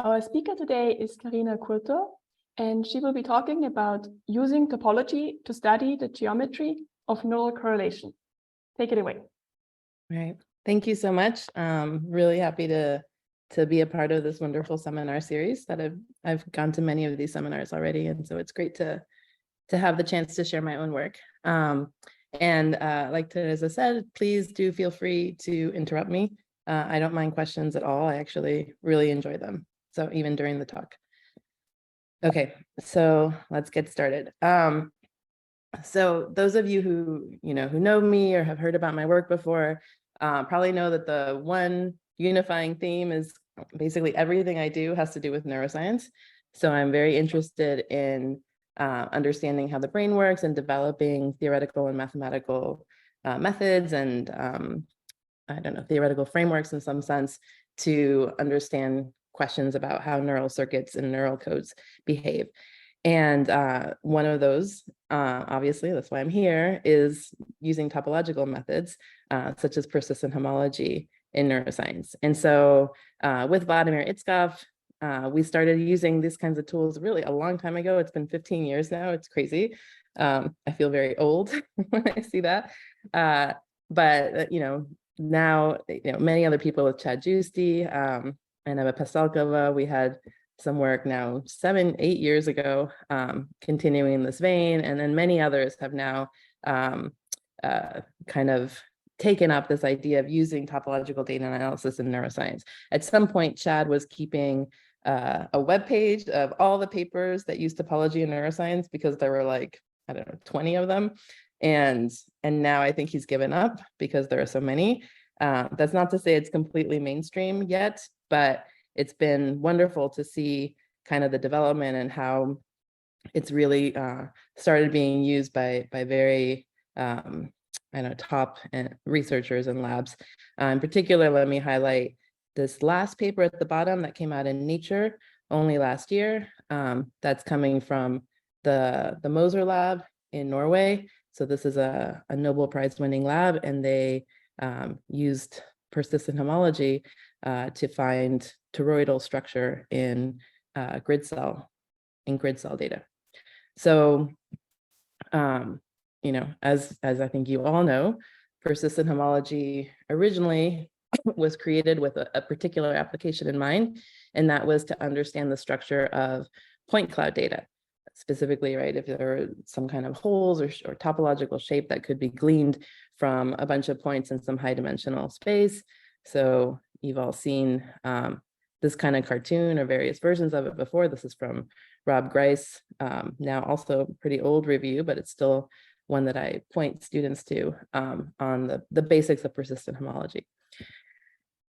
Our speaker today is Carina Curto, and she will be talking about using topology to study the geometry of neural correlation. Take it away. Right. Thank you so much. Really happy to be a part of this wonderful seminar series that I've gone to many of these seminars already, and so it's great to have the chance to share my own work. Like Teresa said, please do feel free to interrupt me. I don't mind questions at all. I actually really enjoy them. So even during the talk. Okay, so let's get started. So those of you who know me or have heard about my work before probably know that the one unifying theme is basically everything I do has to do with neuroscience. So I'm very interested in understanding how the brain works and developing theoretical and mathematical methods and theoretical frameworks in some sense to understand questions about how neural circuits and neural codes behave. And one of those, obviously, that's why I'm here, is using topological methods, such as persistent homology in neuroscience. And so with Vladimir Itzkov, we started using these kinds of tools really a long time ago. It's been 15 years now. It's crazy. I feel very old when I see that. But now, many other people with Chad Giusti and Eva Pasalkova, we had some work now 7-8 years ago, continuing in this vein, and then many others have now kind of taken up this idea of using topological data analysis in neuroscience. At some point, Chad was keeping a web page of all the papers that use topology in neuroscience because there were like, 20 of them. And now I think he's given up because there are so many. That's not to say it's completely mainstream yet, but it's been wonderful to see kind of the development and how it's really started being used by very top researchers and labs. In particular, let me highlight this last paper at the bottom that came out in Nature only last year. That's coming from the Moser lab in Norway. So this is a Nobel Prize winning lab, and they used persistent homology to find toroidal structure in grid cell data. So, as I think you all know, persistent homology originally was created with a particular application in mind, and that was to understand the structure of point cloud data. Specifically, right, if there were some kind of holes or topological shape that could be gleaned from a bunch of points in some high dimensional space. So you've all seen this kind of cartoon or various versions of it before. This is from Rob Grice, now also pretty old review, but it's still one that I point students to on the basics of persistent homology.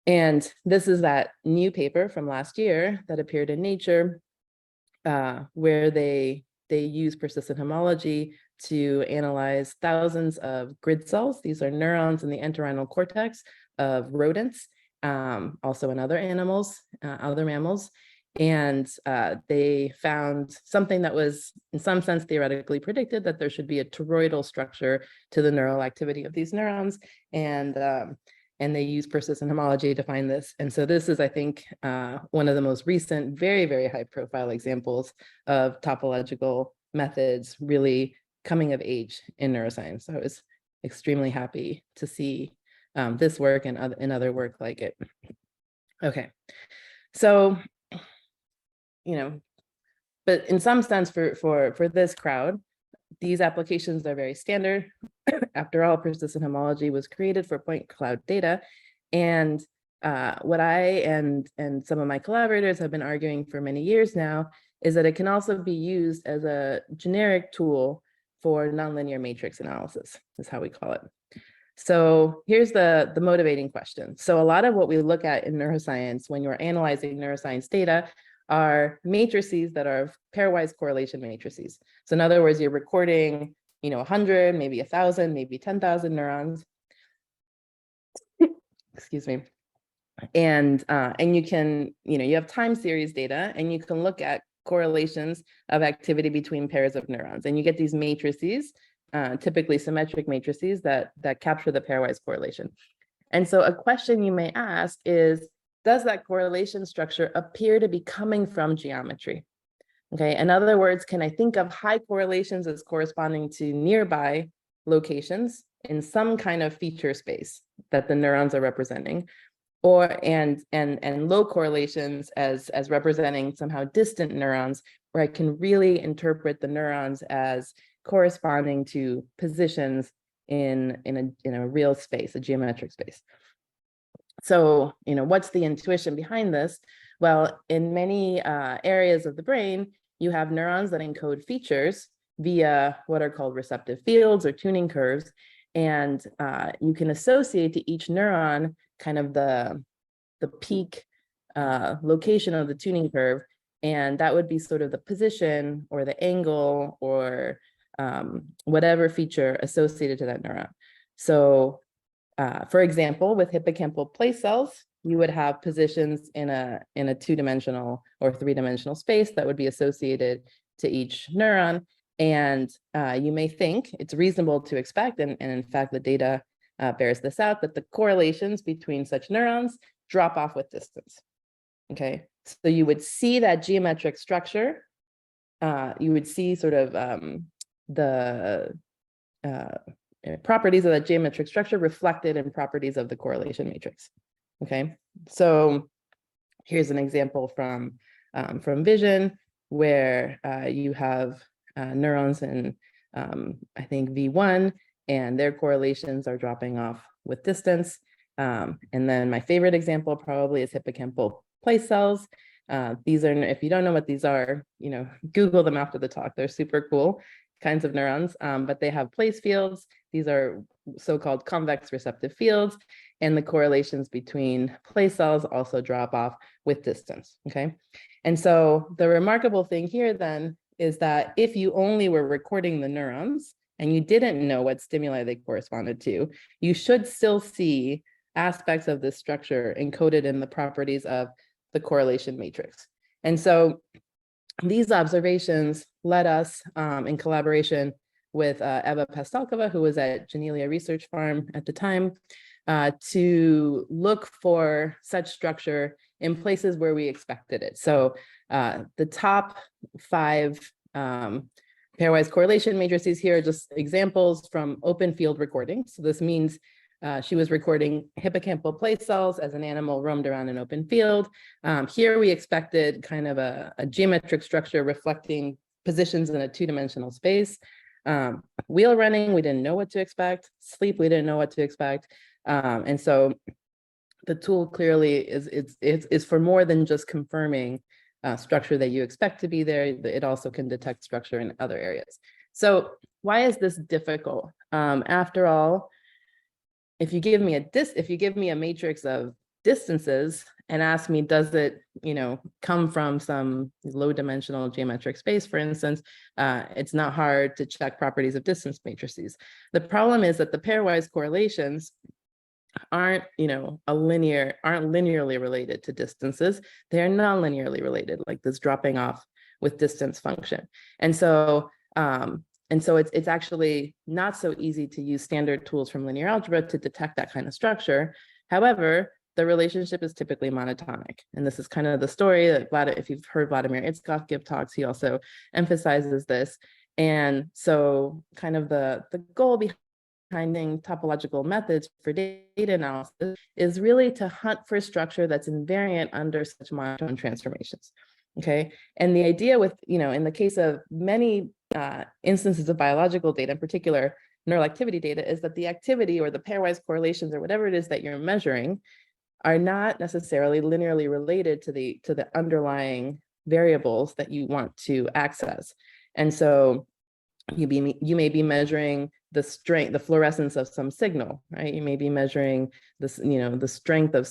And this is that new paper from last year that appeared in Nature, where they use persistent homology to analyze thousands of grid cells. These are neurons in the entorhinal cortex of rodents, also in other animals, other mammals. And they found something that was, in some sense, theoretically predicted, that there should be a toroidal structure to the neural activity of these neurons. And they use persistent homology to find this. And so this is, I think, one of the most recent, very, very high profile examples of topological methods really coming of age in neuroscience. So I was extremely happy to see this work and other work like it. Okay, so, but in some sense for this crowd, these applications are very standard. After all, persistent homology was created for point cloud data. And what I and some of my collaborators have been arguing for many years now is that it can also be used as a generic tool for nonlinear matrix analysis, is how we call it. So here's the motivating question. So a lot of what we look at in neuroscience when you're analyzing neuroscience data are matrices that are pairwise correlation matrices. So in other words, you're recording, 100, maybe 1,000, maybe 10,000 neurons. Excuse me. And you can, you have time series data, and you can look at correlations of activity between pairs of neurons, and you get these matrices, typically symmetric matrices that capture the pairwise correlation. And so a question you may ask is, does that correlation structure appear to be coming from geometry? Okay, in other words, can I think of high correlations as corresponding to nearby locations in some kind of feature space that the neurons are representing, or and low correlations as representing somehow distant neurons, where I can really interpret the neurons as corresponding to positions in a real space, a geometric space. So, what's the intuition behind this? Well, in many areas of the brain, you have neurons that encode features via what are called receptive fields or tuning curves. And you can associate to each neuron kind of the peak location of the tuning curve. And that would be sort of the position or the angle or whatever feature associated to that neuron. So for example, with hippocampal place cells, you would have positions in a two-dimensional or three-dimensional space that would be associated to each neuron. And you may think it's reasonable to expect, and in fact, the data bears this out, that the correlations between such neurons drop off with distance. Okay, so you would see that geometric structure. You would see sort of the properties of that geometric structure reflected in properties of the correlation matrix. Okay, so here's an example from vision where you have neurons in I think V1, and their correlations are dropping off with distance. And then my favorite example probably is hippocampal place cells. These are, if you don't know what these are, Google them after the talk. They're super cool kinds of neurons, but they have place fields. These are so-called convex receptive fields, and the correlations between place cells also drop off with distance, okay? And so the remarkable thing here then is that if you only were recording the neurons and you didn't know what stimuli they corresponded to, you should still see aspects of this structure encoded in the properties of the correlation matrix. And so these observations led us, in collaboration with Eva Pastalkova, who was at Janelia Research Farm at the time, to look for such structure in places where we expected it. So the top 5 pairwise correlation matrices here are just examples from open field recordings. So this means she was recording hippocampal place cells as an animal roamed around an open field. Here we expected kind of a geometric structure reflecting positions in a two-dimensional space. Wheel running, we didn't know what to expect. Sleep, we didn't know what to expect. And so the tool clearly is for more than just confirming structure that you expect to be there. It also can detect structure in other areas. So why is this difficult? After all, if you give me a matrix of distances and ask me, does it, come from some low dimensional geometric space, for instance, it's not hard to check properties of distance matrices. The problem is that the pairwise correlations aren't linearly related to distances. They're non-linearly related, like this dropping off with distance function. And so it's actually not so easy to use standard tools from linear algebra to detect that kind of structure. However, the relationship is typically monotonic. And this is kind of the story that if you've heard Vladimir Itzkov give talks, he also emphasizes this. And so kind of the goal behind topological methods for data analysis is really to hunt for structure that's invariant under such monotone transformations. Okay, and the idea with, in the case of many instances of biological data, in particular neural activity data, is that the activity or the pairwise correlations or whatever it is that you're measuring are not necessarily linearly related to the underlying variables that you want to access. And so you may be measuring the strength, the fluorescence of some signal, right? You may be measuring this, the strength of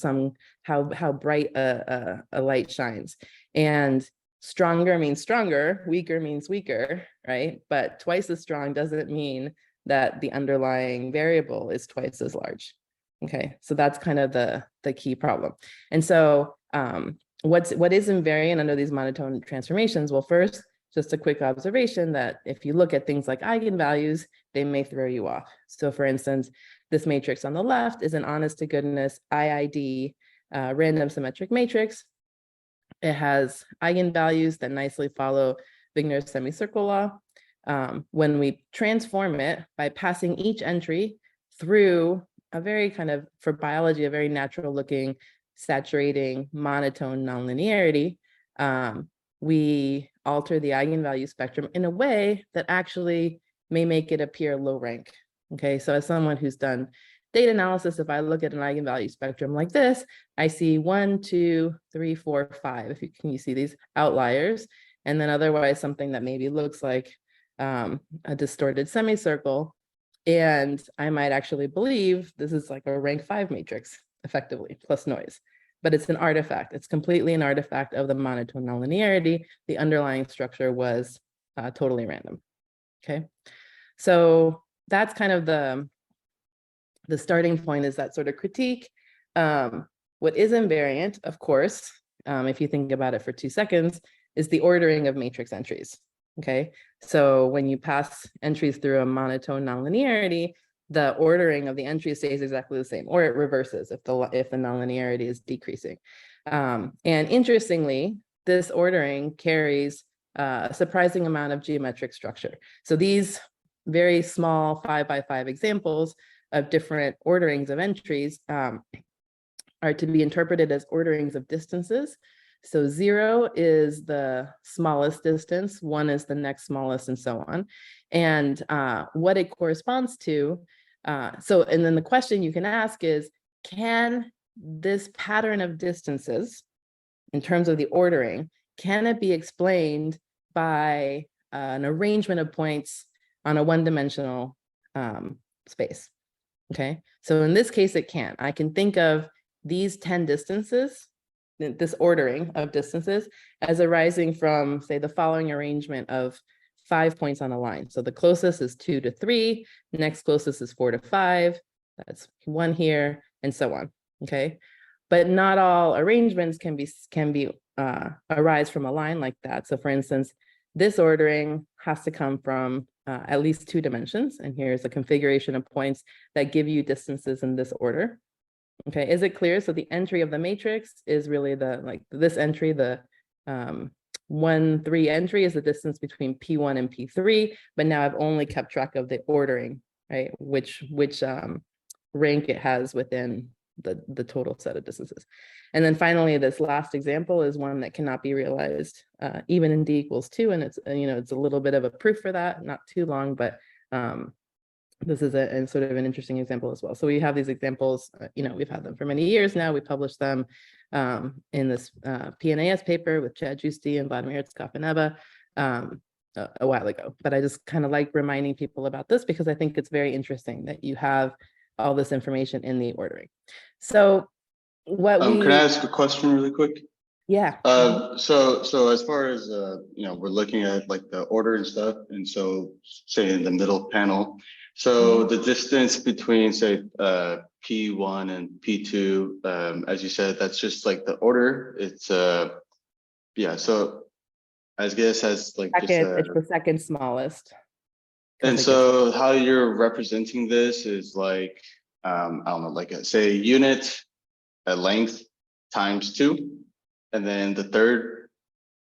how bright a light shines. And stronger means stronger, weaker means weaker, right? But twice as strong doesn't mean that the underlying variable is twice as large. Okay, so that's kind of the key problem. And so what is invariant under these monotone transformations? Well, first, just a quick observation that if you look at things like eigenvalues, they may throw you off. So for instance, this matrix on the left is an honest to goodness IID random symmetric matrix. It has eigenvalues that nicely follow Wigner's semicircle law. When we transform it by passing each entry through a very kind of, for biology, a very natural looking, saturating, monotone nonlinearity, we alter the eigenvalue spectrum in a way that actually may make it appear low rank. Okay, so as someone who's done data analysis, if I look at an eigenvalue spectrum like this, I see 1, 2, 3, 4, 5. Can you see these outliers? And then otherwise something that maybe looks like a distorted semicircle. And I might actually believe this is like a rank 5 matrix, effectively, plus noise. But it's an artifact. It's completely an artifact of the monotone nonlinearity. The underlying structure was totally random. Okay, so that's kind of the starting point, is that sort of critique. What is invariant, of course, if you think about it for 2 seconds, is the ordering of matrix entries. Okay, so when you pass entries through a monotone nonlinearity, the ordering of the entry stays exactly the same, or it reverses if the nonlinearity is decreasing. And interestingly, this ordering carries a surprising amount of geometric structure. So these very small 5 by 5 examples of different orderings of entries are to be interpreted as orderings of distances. So 0 is the smallest distance, 1 is the next smallest, and so on. And what it corresponds to, and then the question you can ask is, can this pattern of distances, in terms of the ordering, can it be explained by an arrangement of points on a one-dimensional space? Okay, so in this case, it can. I can think of these 10 distances, this ordering of distances, as arising from, say, the following arrangement of 5 points on a line. So the closest is 2 to 3, next closest is 4 to 5, that's 1 here, and so on. Okay, but not all arrangements can be arise from a line like that. So for instance, this ordering has to come from at least 2 dimensions, and here's a configuration of points that give you distances in this order. Okay, is it clear? So the entry of the matrix is really this entry, the 1, 3 entry is the distance between P1 and P3, but now I've only kept track of the ordering, right? Which rank it has within the total set of distances. And then finally, this last example is one that cannot be realized even in D = 2, and it's it's a little bit of a proof for that, not too long, but this is a sort of an interesting example as well. So we have these examples, we've had them for many years now. We published them in this PNAS paper with Chad Giusti and Vladimir Tskapaneva a while ago. But I just kind of like reminding people about this because I think it's very interesting that you have all this information in the ordering. So what can I ask a question really quick? Yeah. So as far as we're looking at like the order and stuff, and so say in the middle panel, so the distance between say P1 and P2, as you said, that's just like the order. It's yeah. So I guess as like it's the second smallest. And so how you're representing this is like I don't know, like say unit length times 2. And then the third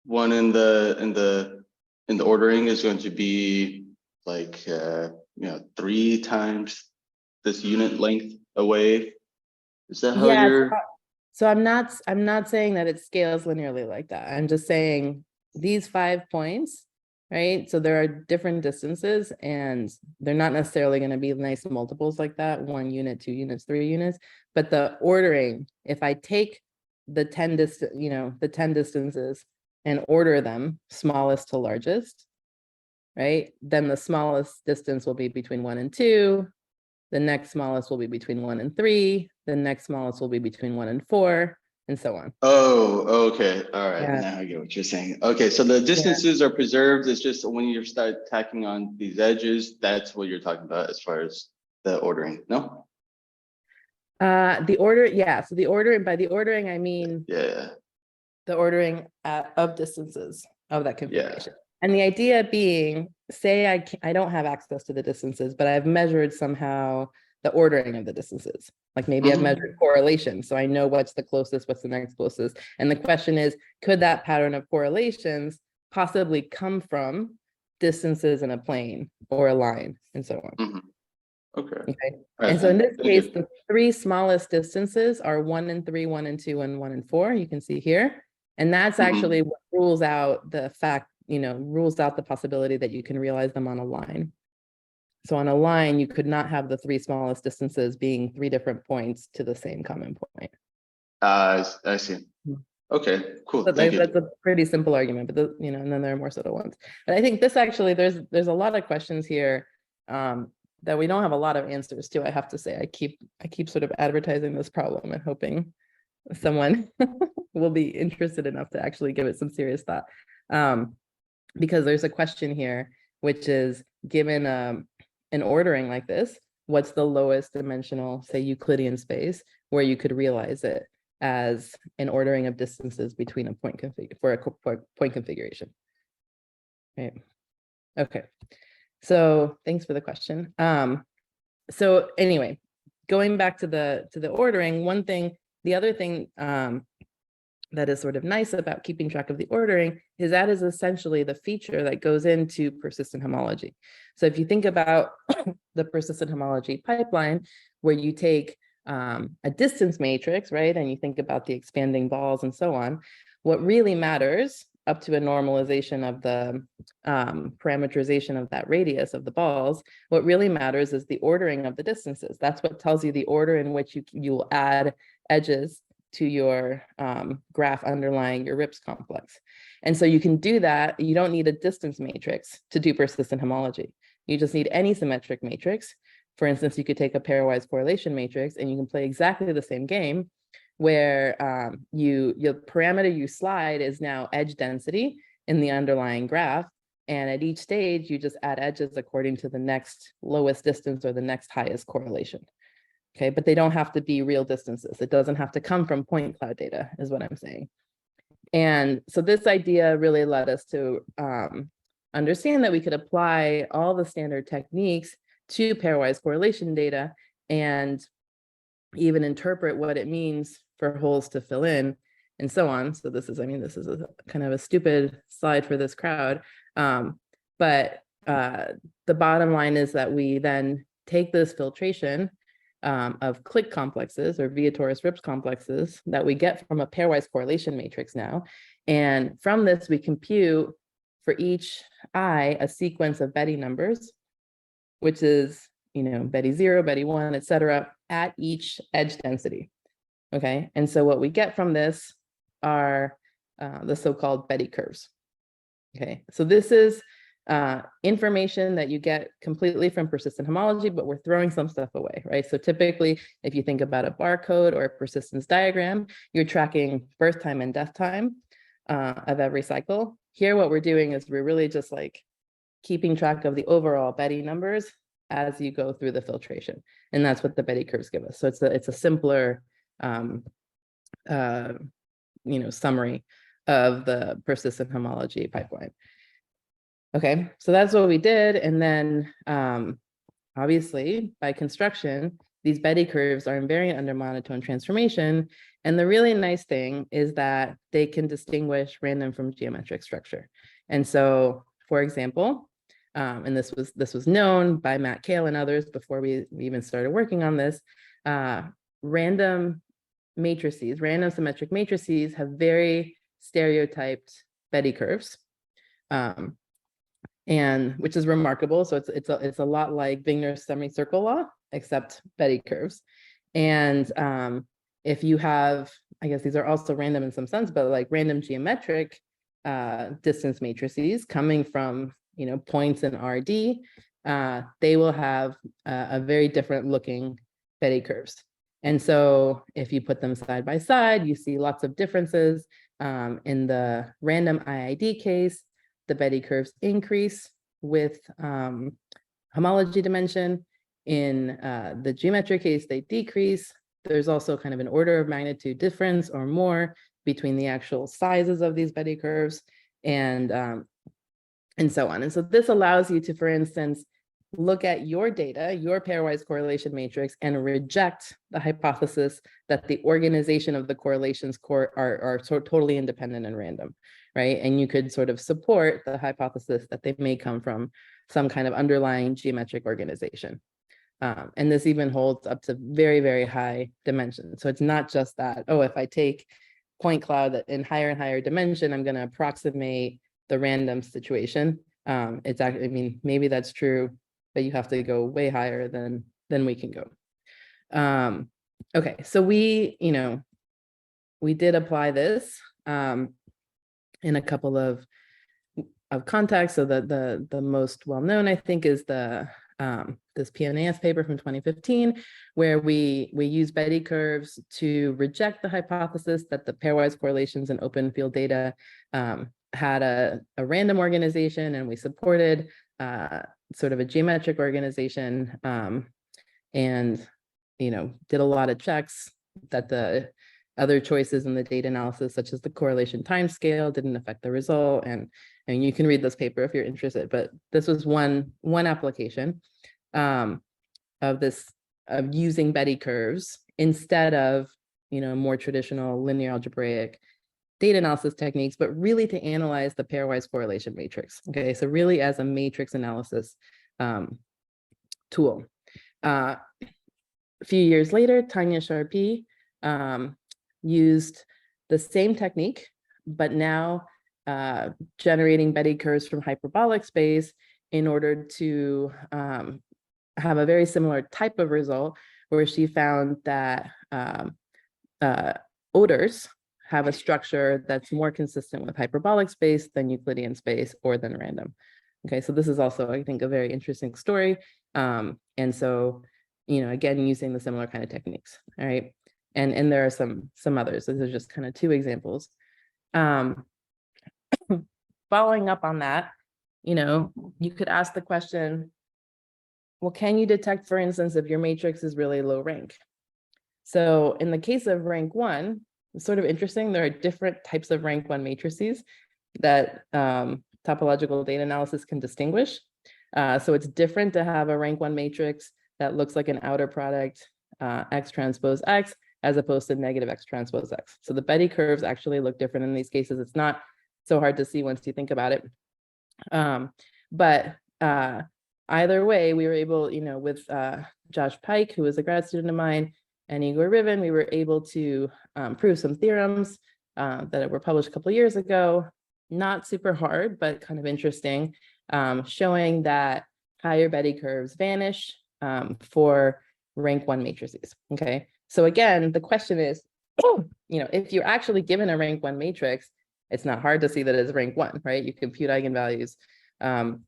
one in the ordering is going to be like 3 times this unit length away. Is that how you're? So I'm not saying that it scales linearly like that. I'm just saying these 5 points, right? So there are different distances, and they're not necessarily going to be nice multiples like that, 1 unit, 2 units, 3 units. But the ordering, if I take the 10 distances and order them smallest to largest, right? Then the smallest distance will be between 1 and 2. The next smallest will be between 1 and 3. The next smallest will be between 1 and 4, and so on. Oh, okay. All right. Yeah. Now I get what you're saying. Okay. So the distances are preserved. It's just when you start tacking on these edges, that's what you're talking about as far as the ordering, no? The order, yeah. So the order, by the ordering, I mean the ordering of distances of that configuration. And the idea being, say I don't have access to the distances, but I've measured somehow the ordering of the distances. Like maybe I've measured correlation, so I know what's the closest, what's the next closest. And the question is, could that pattern of correlations possibly come from distances in a plane or a line and so on? Okay. And so in this case, the three smallest distances are 1 and 3, 1 and 2, and 1 and 4. You can see here. And that's actually what rules out the fact, rules out the possibility that you can realize them on a line. So on a line, you could not have the three smallest distances being 3 different points to the same common point. I see. Okay, cool. So Thank you. that's a pretty simple argument, but and then there are more subtle ones. But I think this actually, there's a lot of questions here that we don't have a lot of answers to. I have to say, I keep sort of advertising this problem and hoping someone will be interested enough to actually give it some serious thought. Because there's a question here, which is, given an ordering like this, what's the lowest dimensional, say, Euclidean space where you could realize it as an ordering of distances between a point point configuration? Right. Okay. So thanks for the question. So anyway, going back to the ordering, the other thing that is sort of nice about keeping track of the ordering is that is essentially the feature that goes into persistent homology. So if you think about the persistent homology pipeline, where you take a distance matrix, right, and you think about the expanding balls and so on, what really matters up to a normalization of the parameterization of that radius of the balls, what really matters is the ordering of the distances. That's what tells you the order in which you will add edges to your graph underlying your RIPS complex. And so you can do that. You don't need a distance matrix to do persistent homology. You just need any symmetric matrix. For instance, you could take a pairwise correlation matrix and you can play exactly the same game where your parameter you slide is now edge density in the underlying graph. And at each stage, you just add edges according to the next lowest distance or the next highest correlation. Okay, but they don't have to be real distances. It doesn't have to come from point cloud data, is what I'm saying. And so this idea really led us to understand that we could apply all the standard techniques to pairwise correlation data and even interpret what it means for holes to fill in and so on. So this is a kind of a stupid slide for this crowd. But the bottom line is that we then take this filtration of clique complexes or Vietoris RIPS complexes that we get from a pairwise correlation matrix now. And from this, we compute for each I a sequence of Betti numbers, which is, Betti 0, Betti 1, et cetera, at each edge density. Okay. And so what we get from this are the so-called Betti curves. Okay. So this is information that you get completely from persistent homology, but we're throwing some stuff away, right? So typically, if you think about a barcode or a persistence diagram, you're tracking birth time and death time of every cycle. Here, what we're doing is we're really just like keeping track of the overall Betti numbers as you go through the filtration. And that's what the Betti curves give us. So it's a simpler summary of the persistent homology pipeline. Okay, so that's what we did. And then obviously by construction, these Betti curves are invariant under monotone transformation. And the really nice thing is that they can distinguish random from geometric structure. And so, for example, and this was known by Matt Kale and others before we even started working on this, random symmetric matrices have very stereotyped Betti curves. And which is remarkable. So it's a lot like Wigner's semicircle law, except Betti curves. And if you have, I guess these are also random in some sense, but like random geometric distance matrices coming from points in RD, they will have a very different looking Betti curves. And so if you put them side by side, you see lots of differences. In the random IID case, the Betti curves increase with homology dimension. In the geometric case, they decrease. There's also kind of an order of magnitude difference or more between the actual sizes of these Betti curves and so on. And so this allows you to, for instance, look at your data, your pairwise correlation matrix, and reject the hypothesis that the organization of the correlations are totally independent and random, right? And you could sort of support the hypothesis that they may come from some kind of underlying geometric organization. And this even holds up to very, very high dimensions. So it's not just that, oh, if I take point cloud in higher and higher dimension, I'm going to approximate the random situation. It's actually, I mean, maybe that's true, but you have to go way higher than we can go. Okay, so we did apply this in a couple of contexts. So the most well-known, I think, is this PNAS paper from 2015, where we use Betti curves to reject the hypothesis that the pairwise correlations in open field data had a random organization, and we supported sort of a geometric organization, and did a lot of checks that the other choices in the data analysis, such as the correlation timescale, didn't affect the result. And you can read this paper if you're interested, but this was one application of using Betti curves instead of more traditional linear algebraic data analysis techniques, but really to analyze the pairwise correlation matrix. Okay, so really as a matrix analysis tool. A few years later, Tanya Sharpie used the same technique, but now generating Betti curves from hyperbolic space in order to have a very similar type of result, where she found that odors have a structure that's more consistent with hyperbolic space than Euclidean space or than random. Okay, so this is also, I think, a very interesting story. And so, again, using the similar kind of techniques, all right? And there are some others. These are just kind of two examples. Following up on that, you could ask the question, well, can you detect, for instance, if your matrix is really low rank? So in the case of rank 1, it's sort of interesting. There are different types of rank 1 matrices that topological data analysis can distinguish. So it's different to have a rank 1 matrix that looks like an outer product X transpose X, as opposed to negative X transpose X. So the Betti curves actually look different in these cases. It's not so hard to see once you think about it. But either way, we were able, with Josh Pike, who was a grad student of mine, and Igor Riven, we were able to prove some theorems that were published a couple of years ago. Not super hard, but kind of interesting, showing that higher Betti curves vanish for rank 1 matrices. Okay, so again, the question is, if you're actually given a rank 1 matrix, it's not hard to see that it's rank 1, right? You compute eigenvalues and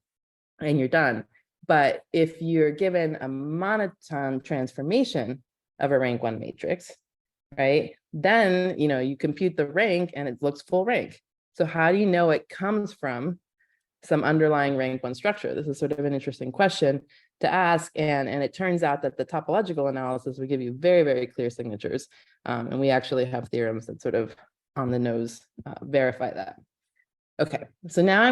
you're done. But if you're given a monotone transformation of a rank 1 matrix, right, then you compute the rank and it looks full rank. So how do you know it comes from some underlying rank 1 structure? This is sort of an interesting question to ask, and it turns out that the topological analysis will give you very, very clear signatures, and we actually have theorems that sort of on the nose verify that. Okay, so now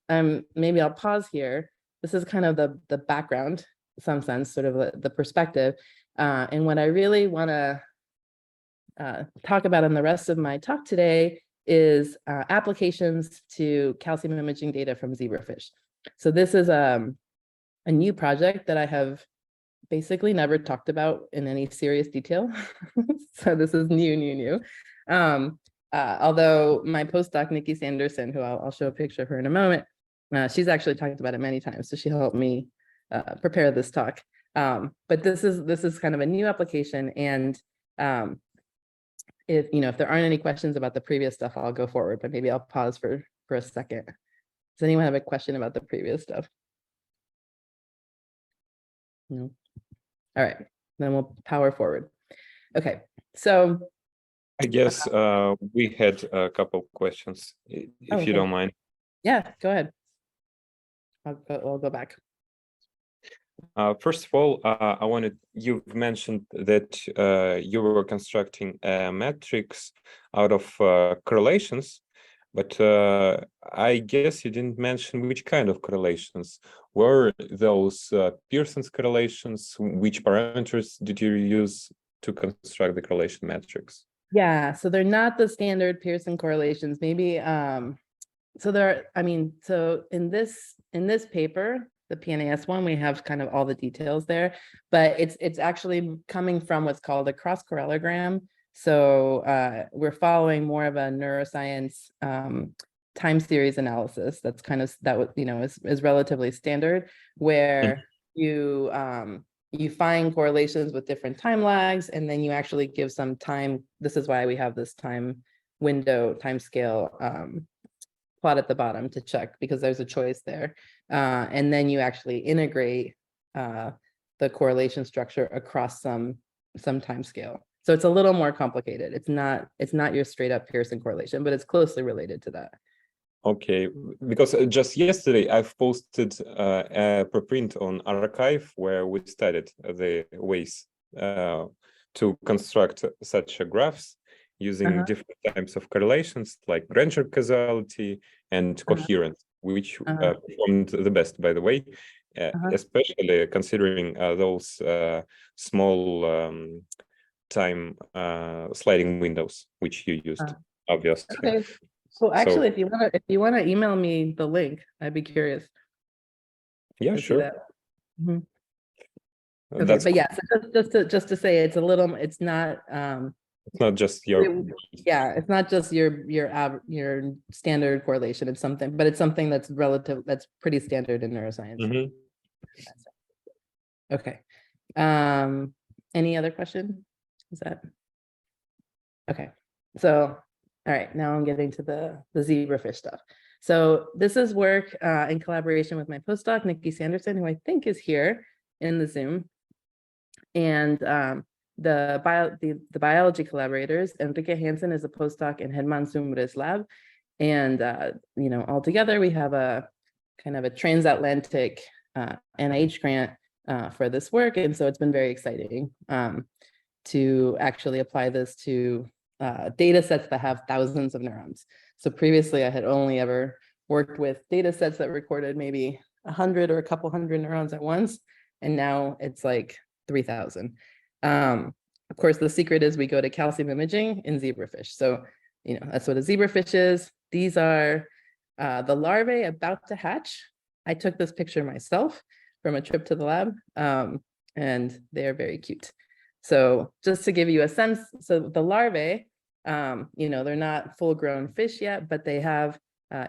I'm maybe I'll pause here. This is kind of the background, in some sense, sort of the perspective, and what I really want to talk about in the rest of my talk today is applications to calcium imaging data from zebrafish. So this is a new project that I have basically never talked about in any serious detail. So this is new. Although my postdoc, Nikki Sanderson, who I'll show a picture of her in a moment, she's actually talked about it many times, so she helped me prepare this talk. But this is kind of a new application, and if there aren't any questions about the previous stuff, I'll go forward, but maybe I'll pause for a second. Does anyone have a question about the previous stuff? No. All right, then we'll power forward. Okay, so I guess we had a couple of questions, if you don't mind. Yeah, go ahead. I'll go back. First of all, you've mentioned that you were constructing a matrix out of correlations. but I guess you didn't mention which kind of correlations. Were those Pearson's correlations? Which parameters did you use to construct the correlation matrix? Yeah, so they're not the standard Pearson correlations. Maybe so there, I mean, so in this paper, the PNAS one, we have kind of all the details there, but it's actually coming from what's called a cross-correlogram. So we're following more of a neuroscience time series analysis. That's kind of is relatively standard, where you find correlations with different time lags, and then you actually give some time. This is why we have this time window, time scale plot at the bottom to check, because there's a choice there. And then you actually integrate the correlation structure across some time scale. So it's a little more complicated. It's not your straight up Pearson correlation, but it's closely related to that. Okay, because just yesterday I've posted a preprint on arXiv where we studied the ways to construct such graphs using different types of correlations like Granger causality and coherence, which performed the best, by the way, especially considering those small time sliding windows which you used, obviously. Okay. So actually, if you wanna email me the link, I'd be curious. Yeah, sure. Okay, That's but yeah, so just to say, it's not it's not just your it's not just your standard correlation. It's something, but it's something that's pretty standard in neuroscience. Okay. Any other question? Is that okay? So all right, now I'm getting to the zebrafish stuff. So this is work in collaboration with my postdoc, Nikki Sanderson, who I think is here in the Zoom. And the biology collaborators, Enrique Hansen is a postdoc in Hedman Sumre's lab. And, all together we have a kind of a transatlantic NIH grant for this work. And so it's been very exciting to actually apply this to data sets that have thousands of neurons. So previously I had only ever worked with data sets that recorded maybe 100 or a couple hundred neurons at once. And now it's like 3,000. Of course, the secret is we go to calcium imaging in zebrafish. So, that's what a zebrafish is. These are the larvae about to hatch. I took this picture myself from a trip to the lab, and they are very cute. So just to give you a sense, so the larvae, they're not full grown fish yet, but they have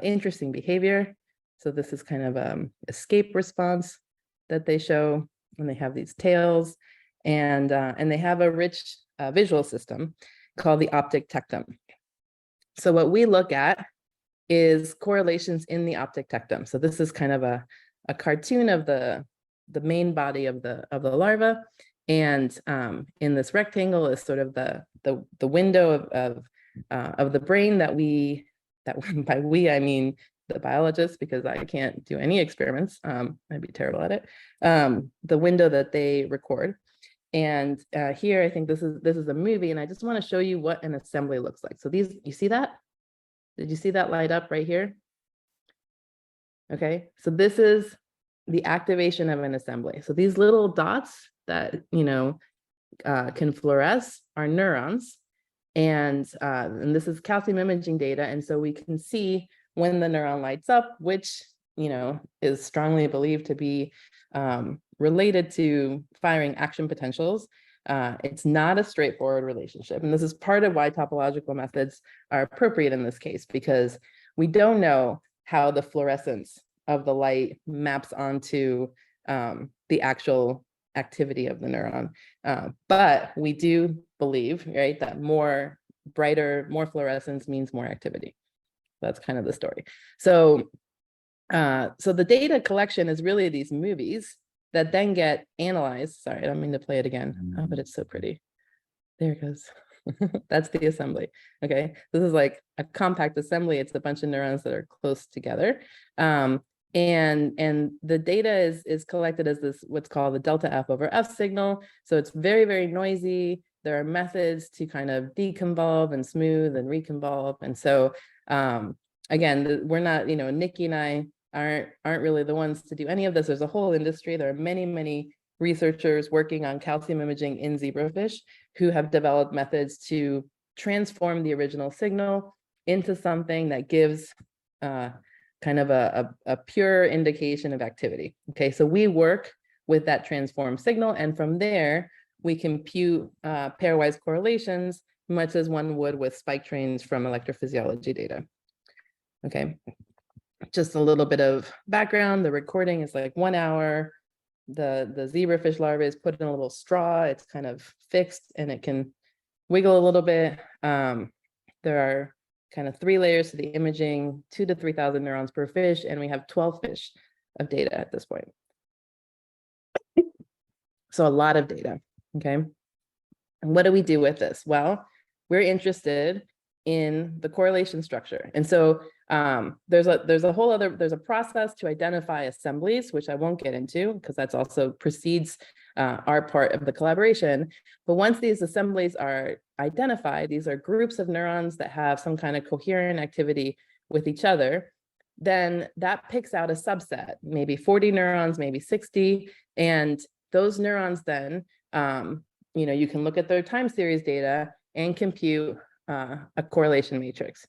interesting behavior. So this is kind of escape response that they show, and they have these tails, and they have a rich visual system called the optic tectum. So what we look at is correlations in the optic tectum. So this is kind of a cartoon of the main body of the larva. And in this rectangle is sort of the window of the brain that by we, I mean the biologists, because I can't do any experiments. I'd be terrible at it. The window that they record. And here, I think this is a movie, and I just want to show you what an assembly looks like. So you see that? Did you see that light up right here? Okay, so this is the activation of an assembly. So these little dots that can fluoresce are neurons, and this is calcium imaging data, and so we can see when the neuron lights up, which is strongly believed to be related to firing action potentials. It's not a straightforward relationship, and this is part of why topological methods are appropriate in this case, because we don't know how the fluorescence of the light maps onto the actual activity of the neuron. But we do believe, right, that more fluorescence means more activity. That's kind of the story. So the data collection is really these movies that then get analyzed. Sorry, I don't mean to play it again. Oh, but it's so pretty. There it goes. That's the assembly. Okay, this is like a compact assembly. It's a bunch of neurons that are close together. And the data is collected as this what's called the delta F over F signal. So it's very, very noisy. There are methods to kind of deconvolve and smooth and reconvolve. And so again, we're not, Nikki and I aren't really the ones to do any of this. There's a whole industry. There are many, many researchers working on calcium imaging in zebrafish who have developed methods to transform the original signal into something that gives kind of a pure indication of activity. Okay, so we work with that transformed signal, and from there, we compute pairwise correlations, much as one would with spike trains from electrophysiology data. Okay, just a little bit of background. The recording is like 1 hour. The zebrafish larvae is put in a little straw. It's kind of fixed and it can wiggle a little bit. There are kind of 3 layers to the imaging, 2,000 to 3,000 neurons per fish, and we have 12 fish of data at this point. So a lot of data, okay? And what do we do with this? Well, we're interested in the correlation structure. And so there's a process to identify assemblies, which I won't get into because that's also precedes our part of the collaboration. But once these assemblies are identified, these are groups of neurons that have some kind of coherent activity with each other, then that picks out a subset, maybe 40 neurons, maybe 60, and those neurons then, you can look at their time series data and compute a correlation matrix.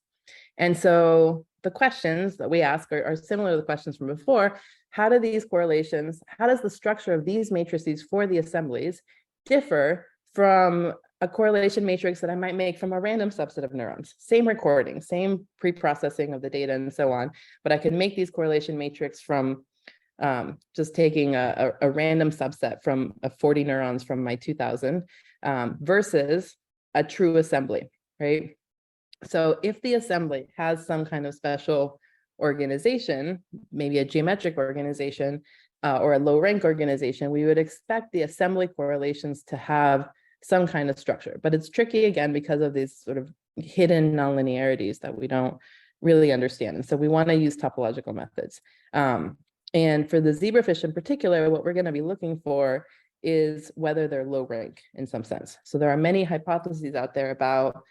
And so the questions that we ask are similar to the questions from before. How do these correlations, how does the structure of these matrices for the assemblies differ from a correlation matrix that I might make from a random subset of neurons? Same recording, same pre-processing of the data and so on, but I can make these correlation matrix from just taking a random subset from 40 neurons from my 2000 versus a true assembly, right? So if the assembly has some kind of special organization, maybe a geometric organization or a low rank organization, we would expect the assembly correlations to have some kind of structure. But it's tricky again because of these sort of hidden nonlinearities that we don't really understand. And so we want to use topological methods. And for the zebrafish in particular, what we're going to be looking for is whether they're low rank in some sense. So there are many hypotheses out there about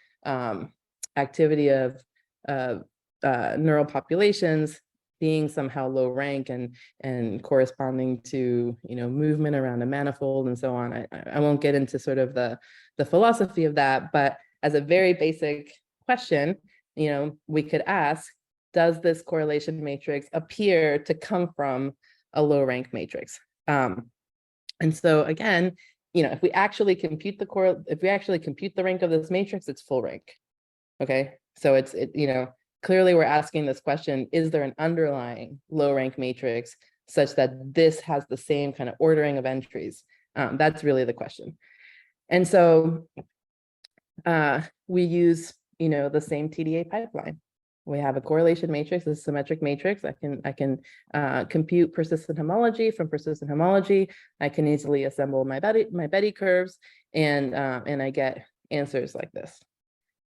activity of neural populations being somehow low rank and corresponding to movement around a manifold and so on. I won't get into sort of the philosophy of that, but as a very basic question, we could ask, does this correlation matrix appear to come from a low rank matrix? And so again, if we actually compute the rank of this matrix, it's full rank. Okay, so clearly we're asking this question: is there an underlying low rank matrix such that this has the same kind of ordering of entries? That's really the question. And so we use the same TDA pipeline. We have a correlation matrix, a symmetric matrix. I can compute persistent homology. From persistent homology, I can easily assemble my Betti curves, and I get answers like this.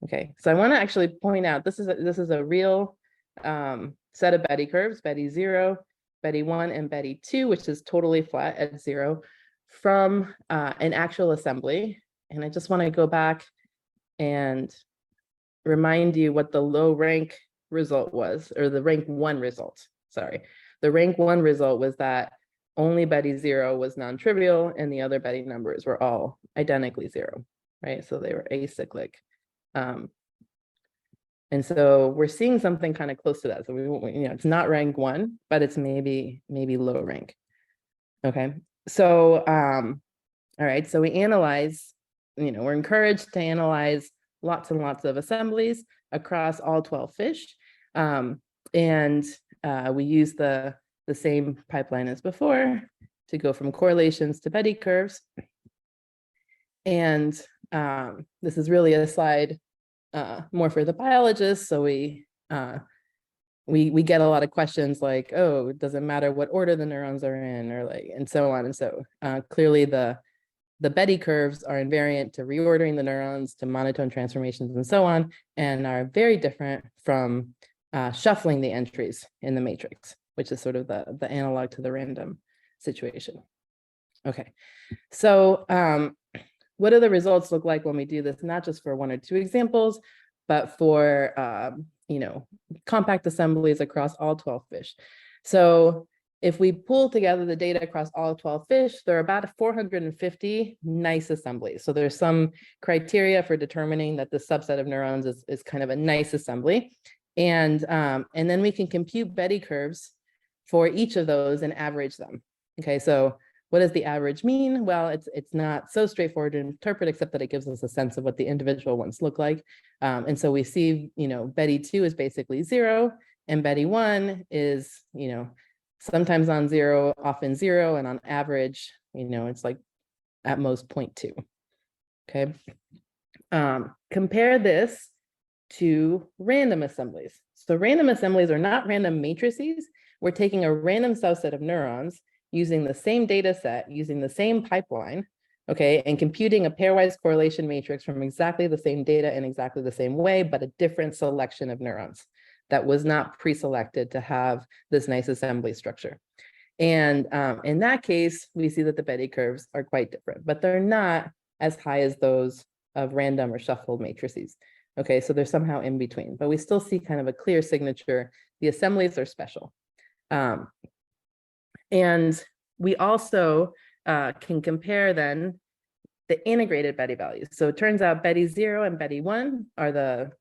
Okay, so I want to actually point out this is a real set of Betti curves: Betti 0, Betti 1, and Betti 2, which is totally flat at 0, from an actual assembly. And I just want to go back and remind you what the low rank result was, or the rank 1 result. Sorry, the rank 1 result was that only Betti 0 was non-trivial, and the other Betti numbers were all identically 0, right? So they were acyclic. And so we're seeing something kind of close to that. So it's not rank 1, but it's maybe low rank. Okay, so all right, so we analyze, we're encouraged to analyze lots and lots of assemblies across all 12 fish. And we use the same pipeline as before to go from correlations to Betti curves. And this is really a slide more for the biologists. So we get a lot of questions like, oh, it doesn't matter what order the neurons are in, or and so on. And so clearly the Betti curves are invariant to reordering the neurons, to monotone transformations, and so on, and are very different from shuffling the entries in the matrix, which is sort of the analog to the random situation. Okay, so what do the results look like when we do this, not just for 1 or 2 examples, but for compact assemblies across all 12 fish. So if we pull together the data across all 12 fish, there are about 450 nice assemblies. So there's some criteria for determining that the subset of neurons is kind of a nice assembly. And then we can compute Betti curves for each of those and average them. Okay, so what does the average mean? Well, it's not so straightforward to interpret, except that it gives us a sense of what the individual ones look like. And so we see, Betti 2 is basically 0, and Betti 1 is, sometimes on 0, often 0, and on average, it's like at most 0.2. Okay. Compare this to random assemblies. So random assemblies are not random matrices. We're taking a random subset of neurons using the same data set, using the same pipeline, okay, and computing a pairwise correlation matrix from exactly the same data in exactly the same way, but a different selection of neurons that was not pre-selected to have this nice assembly structure. And in that case, we see that the Betti curves are quite different, but they're not as high as those of random or shuffled matrices. Okay, so they're somehow in between, but we still see kind of a clear signature. The assemblies are special. And we also can compare then the integrated Betti values. So it turns out Betti 0 and Betti 1 are the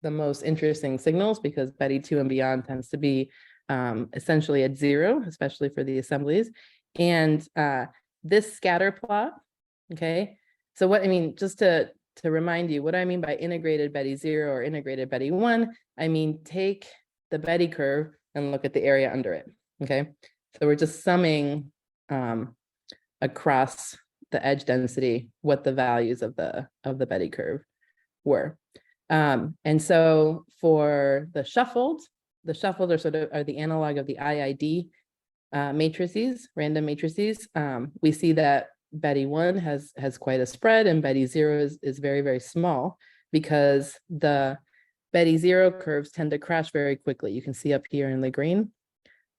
most interesting signals, because Betti 2 and beyond tends to be essentially at 0, especially for the assemblies. And this scatter plot, okay, so what I mean, just to remind you, what I mean by integrated Betti 0 or integrated Betti 1, I mean take the Betti curve and look at the area under it, okay? So we're just summing across the edge density what the values of the Betti curve were. And so for the shuffled are sort of the analog of the IID matrices, random matrices. We see that Betti 1 has quite a spread, and Betti 0 is very, very small, because the Betti 0 curves tend to crash very quickly. You can see up here in the green,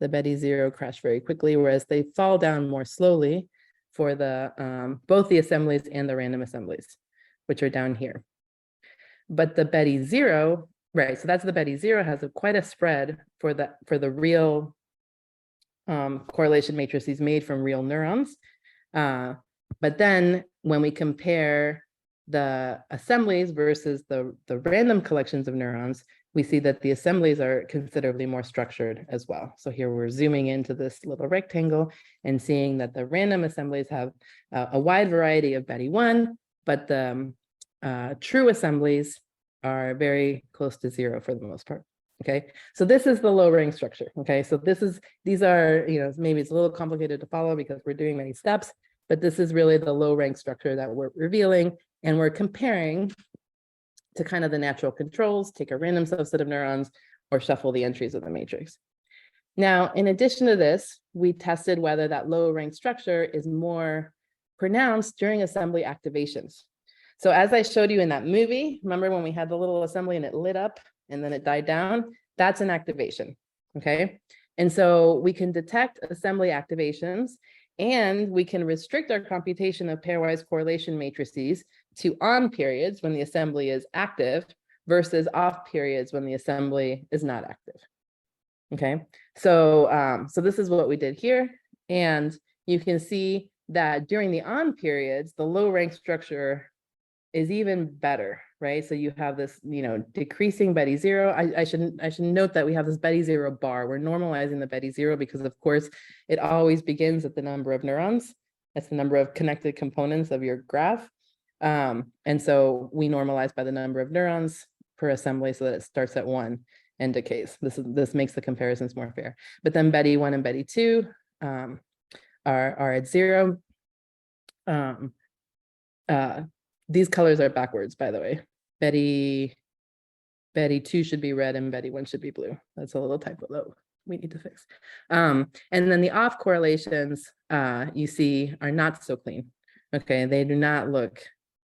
the Betti 0 crash very quickly, whereas they fall down more slowly for the both the assemblies and the random assemblies, which are down here. But the Betti 0, right, so that's the Betti 0, has quite a spread for the real correlation matrices made from real neurons. But then when we compare the assemblies versus the random collections of neurons, we see that the assemblies are considerably more structured as well. So here we're zooming into this little rectangle and seeing that the random assemblies have a wide variety of Betti 1, but the true assemblies are very close to 0 for the most part. Okay, so this is the low rank structure. Okay, so these are, maybe it's a little complicated to follow because we're doing many steps, but this is really the low rank structure that we're revealing, and we're comparing to kind of the natural controls, take a random subset of neurons or shuffle the entries of the matrix. Now, in addition to this, we tested whether that low rank structure is more pronounced during assembly activations. So as I showed you in that movie, remember when we had the little assembly and it lit up and then it died down? That's an activation, okay? And so we can detect assembly activations, and we can restrict our computation of pairwise correlation matrices to on periods when the assembly is active versus off periods when the assembly is not active. Okay, so this is what we did here, and you can see that during the on periods, the low rank structure is even better, right? So you have this, decreasing Betti 0. I should note that we have this Betti 0 bar. We're normalizing the Betti 0 because, of course, it always begins at the number of neurons. That's the number of connected components of your graph. And so we normalize by the number of neurons per assembly so that it starts at 1 and decays. This makes the comparisons more fair. But then Betti 1 and Betti 2 are at 0. These colors are backwards, by the way. Betti 2 should be red and Betti 1 should be blue. That's a little typo though we need to fix. And then the off correlations you see are not so clean. Okay, they do not look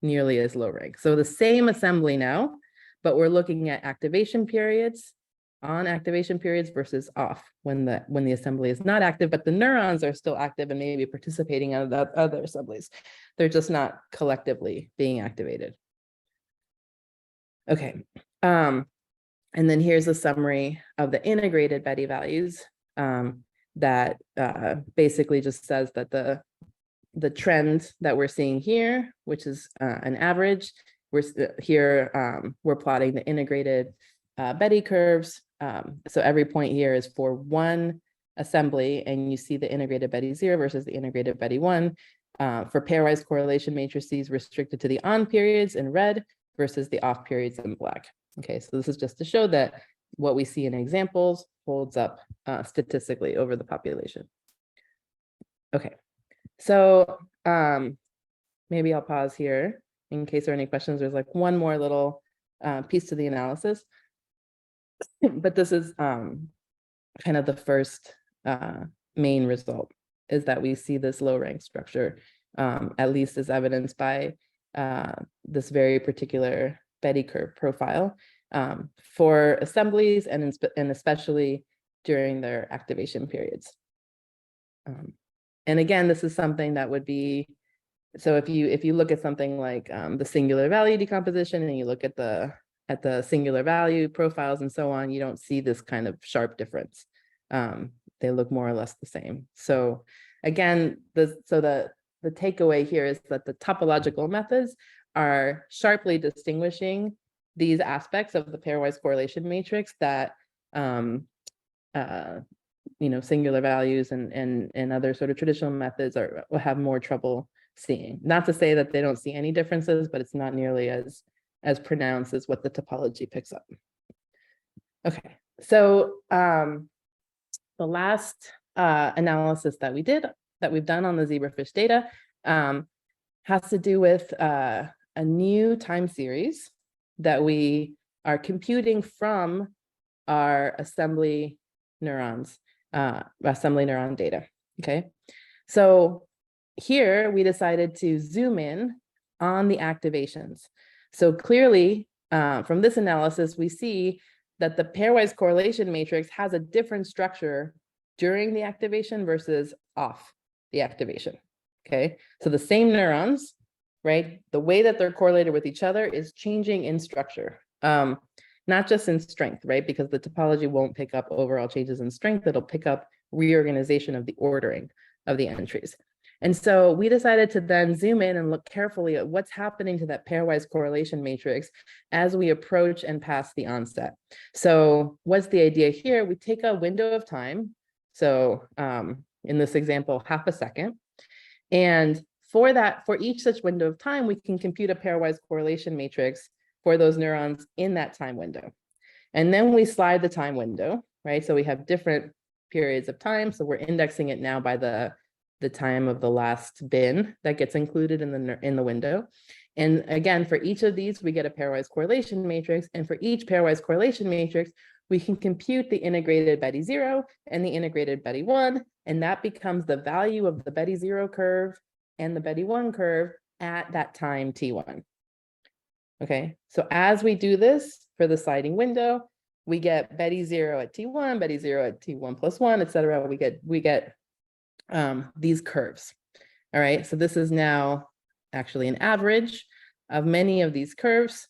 nearly as low rank. So the same assembly now, but we're looking at activation periods, on activation periods versus off when the assembly is not active, but the neurons are still active and maybe participating in other assemblies. They're just not collectively being activated. Okay, And then here's a summary of the integrated Betti values that basically just says that the trend that we're seeing here, which is an average, we're plotting the integrated Betti curves. So every point here is for one assembly, and you see the integrated Betti 0 versus the integrated Betti 1. For pairwise correlation matrices restricted to the on periods in red versus the off periods in black. Okay, so this is just to show that what we see in examples holds up statistically over the population. Okay, so maybe I'll pause here in case there are any questions. There's like one more little piece to the analysis, but this is kind of the first main result, is that we see this low rank structure, at least as evidenced by this very particular Betti curve profile for assemblies and especially during their activation periods. And again, this is something that would be, so if you look at something like the singular value decomposition and you look at the singular value profiles and so on, you don't see this kind of sharp difference. They look more or less the same. So again, the takeaway here is that the topological methods are sharply distinguishing these aspects of the pairwise correlation matrix that singular values and other sort of traditional methods will have more trouble seeing. Not to say that they don't see any differences, but it's not nearly as pronounced as what the topology picks up. Okay, so the last analysis that we've done on the zebrafish data has to do with a new time series that we are computing from our assembly neurons, assembly neuron data. Okay, so here we decided to zoom in on the activations. So clearly, from this analysis, we see that the pairwise correlation matrix has a different structure during the activation versus off the activation. Okay, so the same neurons, right? The way that they're correlated with each other is changing in structure, not just in strength, right? Because the topology won't pick up overall changes in strength, it'll pick up reorganization of the ordering of the entries. And so we decided to then zoom in and look carefully at what's happening to that pairwise correlation matrix as we approach and pass the onset. So what's the idea here? We take a window of time. So in this example, half a second. And for each such window of time, we can compute a pairwise correlation matrix for those neurons in that time window. And then we slide the time window, right? So we have different periods of time. So we're indexing it now by the time of the last bin that gets included in the window. And again, for each of these, we get a pairwise correlation matrix. And for each pairwise correlation matrix, we can compute the integrated Betti 0 and the integrated Betti 1, and that becomes the value of the Betti 0 curve and the Betti 1 curve at that time t1. Okay, so as we do this for the sliding window, we get Betti 0 at t1, Betti 0 at t1 plus 1, etc. We get these curves. All right, so this is now actually an average of many of these curves.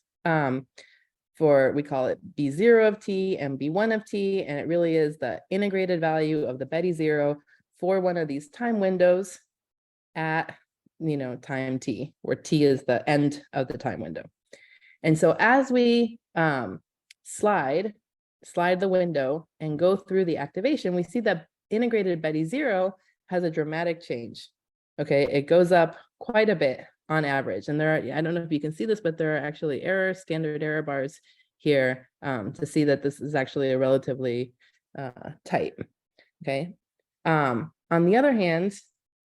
We call it B0 of t and B1 of t, and it really is the integrated value of the Betti 0 for one of these time windows at time t, where t is the end of the time window. And so as we slide the window and go through the activation, we see that integrated Betti 0 has a dramatic change. Okay, it goes up quite a bit on average. And I don't know if you can see this, but there are actually standard error bars here to see that this is actually a relatively tight. Okay. On the other hand,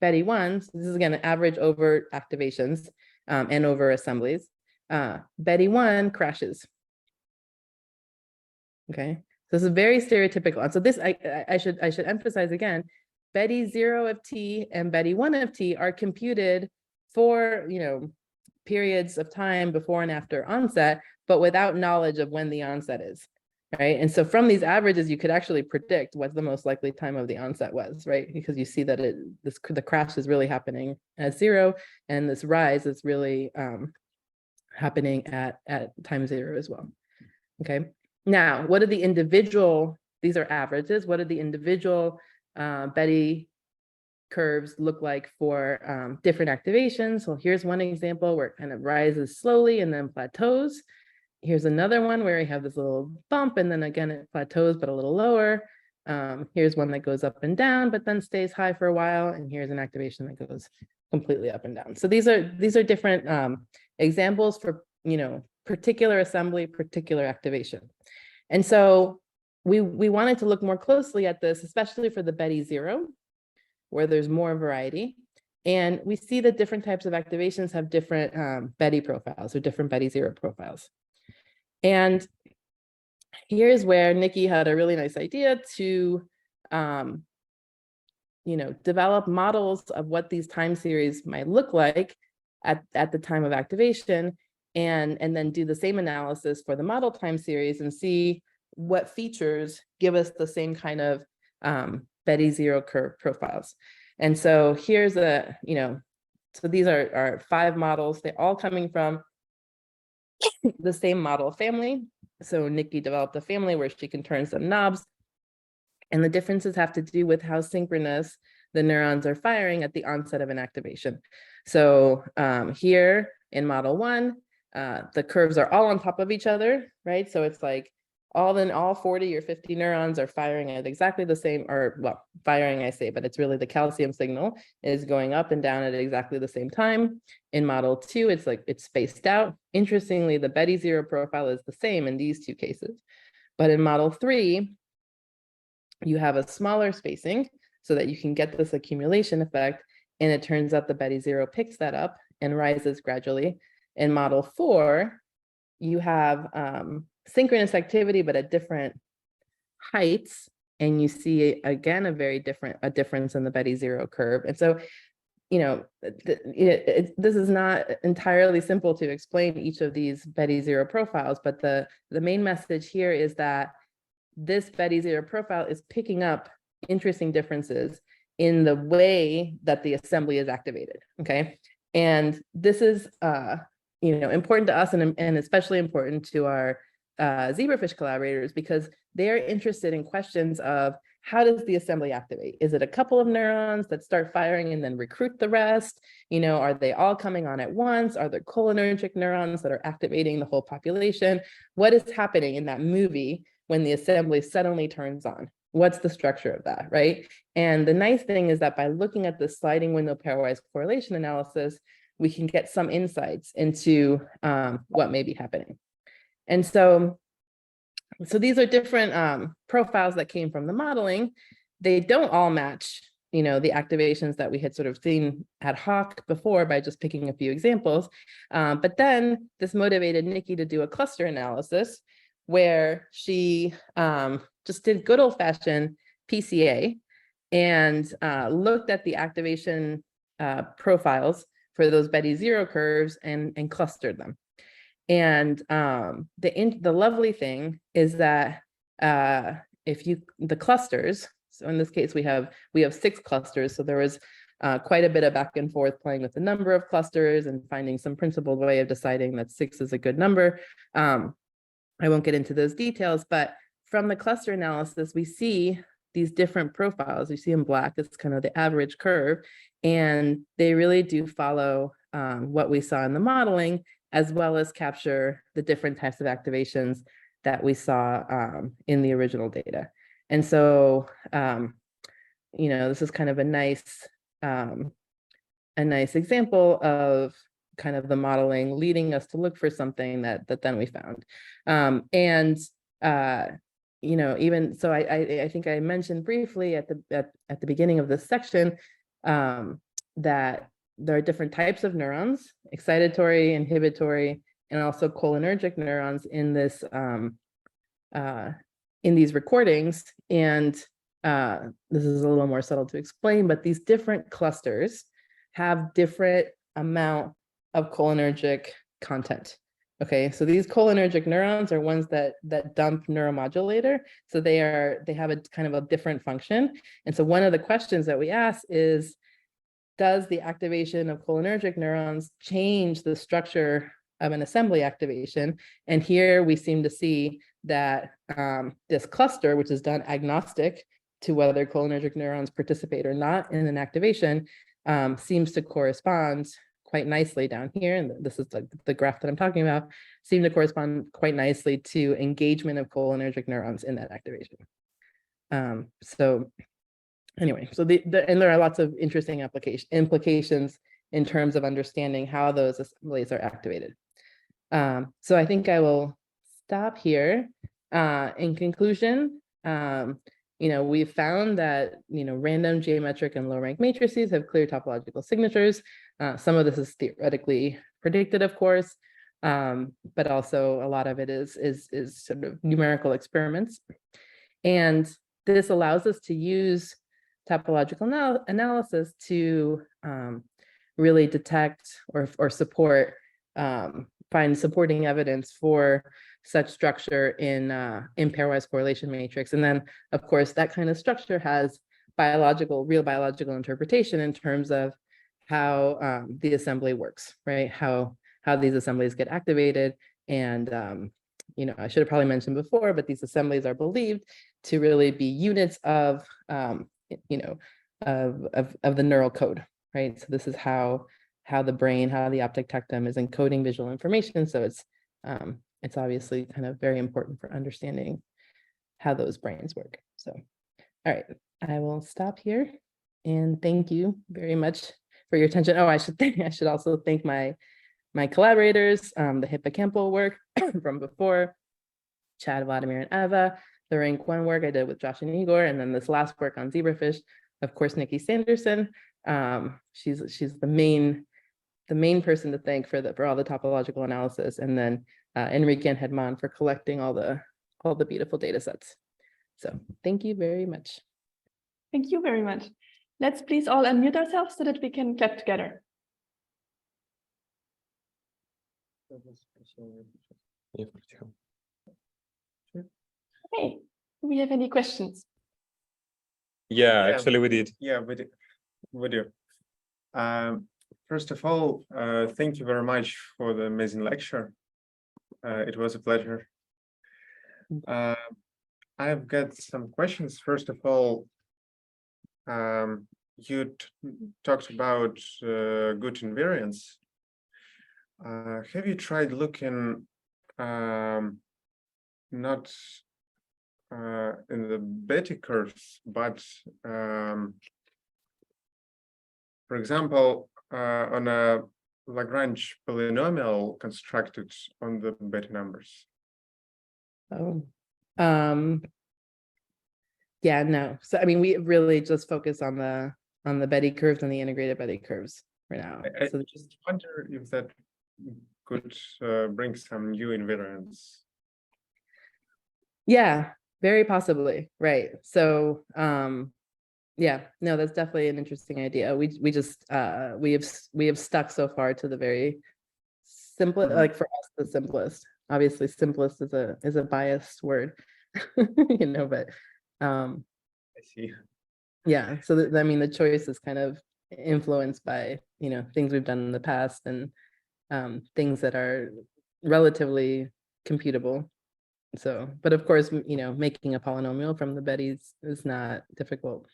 Betti 1, so this is again an average over activations and over assemblies. Betti 1 crashes. Okay, so this is very stereotypical. And so this I should emphasize again, Betti 0 of t and Betti 1 of t are computed for periods of time before and after onset, but without knowledge of when the onset is, right? And so from these averages, you could actually predict what the most likely time of the onset was, right? Because you see that the crash is really happening at 0, and this rise is really happening at time 0 as well. Okay, Now, what are the individual, these are averages, what are the individual Betti curves look like for different activations? Well, here's one example where it kind of rises slowly and then plateaus. Here's another one where we have this little bump and then again it plateaus but a little lower. Here's one that goes up and down but then stays high for a while, and here's an activation that goes completely up and down. So these are different examples for, you know, particular assembly, particular activation. And so we wanted to look more closely at this, especially for the Betti zero, where there's more variety. And we see that different types of activations have different Betti profiles or different Betti zero profiles. And here's where Nikki had a really nice idea to, you know, develop models of what these time series might look like at the time of activation, and then do the same analysis for the model time series and see what features give us the same kind of Betti zero curve profiles. And so here's a, you know, so these are 5 models. They're all coming from the same model family. So Nikki developed a family where she can turn some knobs, and the differences have to do with how synchronous the neurons are firing at the onset of an activation. So here in model 1, the curves are all on top of each other, right? So it's like all 40 or 50 neurons are firing at exactly the same, or well, firing I say, but it's really the calcium signal is going up and down at exactly the same time. In model 2, it's like it's spaced out. Interestingly, the Betti zero profile is the same in these 2 cases. But in model 3, you have a smaller spacing so that you can get this accumulation effect. And it turns out the Betti zero picks that up and rises gradually. In model 4, you have synchronous activity, but at different heights. And you see, again, a difference in the Betti zero curve. And so, you know, this is not entirely simple to explain each of these Betti zero profiles, but the main message here is that this Betti zero profile is picking up interesting differences in the way that the assembly is activated, okay? And this is, you know, important to us and especially important to our zebrafish collaborators, because they're interested in questions of how does the assembly activate? Is it a couple of neurons that start firing and then recruit the rest? You know, are they all coming on at once? Are there cholinergic neurons that are activating the whole population? What is happening in that movie when the assembly suddenly turns on? What's the structure of that, right? And the nice thing is that by looking at the sliding window pairwise correlation analysis, we can get some insights into what may be happening. And so these are different profiles that came from the modeling. They don't all match, you know, the activations that we had sort of seen ad hoc before by just picking a few examples. But then this motivated Nikki to do a cluster analysis where she just did good old-fashioned PCA and looked at the activation profiles for those Betti zero curves and clustered them. And the lovely thing is that the clusters, so in this case we have 6 clusters, so there was quite a bit of back and forth playing with the number of clusters and finding some principled way of deciding that 6 is a good number. I won't get into those details, but from the cluster analysis, we see these different profiles. You see in black, it's kind of the average curve, and they really do follow what we saw in the modeling, as well as capture the different types of activations that we saw in the original data. And so, you know, this is kind of a nice example of kind of the modeling leading us to look for something that then we found. You know, even so, I think I mentioned briefly at the beginning of this section that there are different types of neurons, excitatory, inhibitory, and also cholinergic neurons in this in these recordings. And this is a little more subtle to explain, but these different clusters have different amount of cholinergic content. Okay, so these cholinergic neurons are ones that dump neuromodulator. So they have a kind of a different function. And so one of the questions that we ask is, does the activation of cholinergic neurons change the structure of an assembly activation? And here we seem to see that this cluster, which is done agnostic to whether cholinergic neurons participate or not in an activation, seems to correspond quite nicely down here. And this is the graph that I'm talking about, seem to correspond quite nicely to engagement of cholinergic neurons in that activation. So anyway, so and there are lots of interesting implications in terms of understanding how those assemblies are activated. So I think I will stop here. In conclusion, we've found that, random geometric and low rank matrices have clear topological signatures. Some of this is theoretically predicted, of course, but also a lot of it is sort of numerical experiments. And this allows us to use topological analysis to really detect or support, find supporting evidence for such structure in pairwise correlation matrix. And then, of course, that kind of structure has real biological interpretation in terms of how the assembly works, right? How these assemblies get activated. And, I should have probably mentioned before, but these assemblies are believed to really be units of, of the neural code, right? So this is how the brain, how the optic tectum is encoding visual information. So it's obviously kind of very important for understanding how those brains work. So, all right, I will stop here and thank you very much for your attention. Oh, I should also thank my collaborators, the hippocampal work from before, Chad, Vladimir, and Eva, the rank 1 work I did with Josh and Igor, and then this last work on zebrafish, of course, Nikki Sanderson. She's the main person to thank for all the topological analysis, and then Enrique and Hedman for collecting all the beautiful data sets. So thank you very much. Thank you very much. Let's please all unmute ourselves so that we can clap together. Okay, do we have any questions? Yeah, actually we did. Yeah, we do. First of all, thank you very much for the amazing lecture. It was a pleasure. I've got some questions. First of all, you talked about good invariants. Have you tried looking not in the Betti curves, but for example, on a Lagrange polynomial constructed on the Betti numbers? Oh, yeah, no. So I mean, we really just focus on the Betti curves and the integrated Betti curves for now. So just wonder if that could bring some new invariants. Yeah, very possibly, right? So yeah, no, that's definitely an interesting idea. We just we have stuck so far to the very simple, like for us, the simplest. Obviously, simplest is a biased word, but I see. Yeah, so I mean, the choice is kind of influenced by things we've done in the past and things that are relatively computable. So, but of course, making a polynomial from the Bettis is not difficult.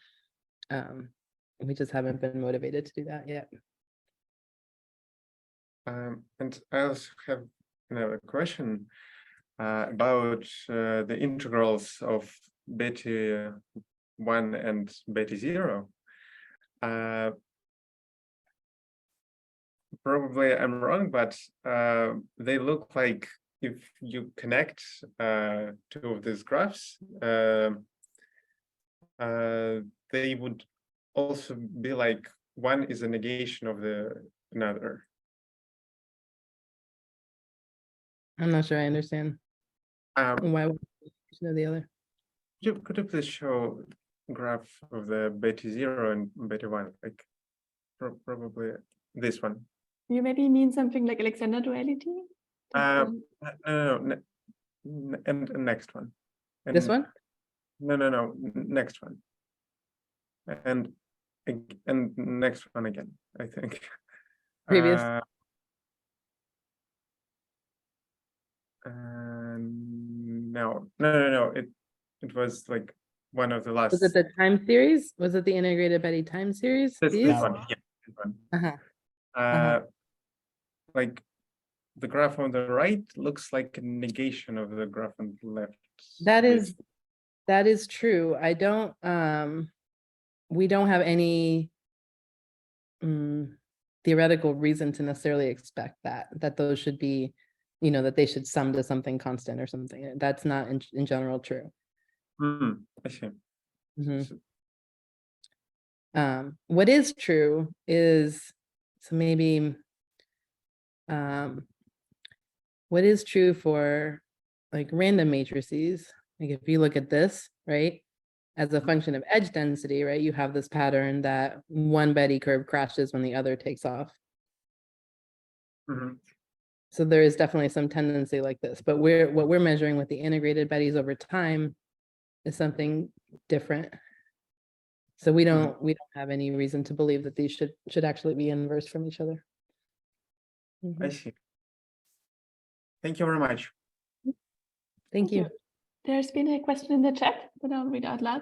We just haven't been motivated to do that yet. And I also have a question about the integrals of Betti 1 and Betti 0. Probably I'm wrong, but they look like if you connect two of these graphs, they would also be like one is a negation of the another. I'm not sure I understand. Why would you know the other? Could you please show graph of the Betti 0 and Betti 1, like probably this one? You maybe mean something like Alexander duality? No, and next one. And This one? No, next one. And next one again, I think. No. It was like one of the last. Was it the time series? Was it the integrated Betti time series? This These? one, yeah, this one. Uh-huh. Like the graph on the right looks like a negation of the graph on the left. That is true. I don't we don't have any theoretical reason to necessarily expect that those should be, that they should sum to something constant or something. That's not in general true. I see. Mhm. What is true is, so maybe what is true for like random matrices, like if you look at this, right, as a function of edge density, right, you have this pattern that one Betti curve crashes when the other takes off. So there is definitely some tendency like this, but what we're measuring with the integrated Bettis over time is something different. So we don't have any reason to believe that these should actually be inverse from each other. I see. Thank you very much. Thank you. There's been a question in the chat that I'll read out loud.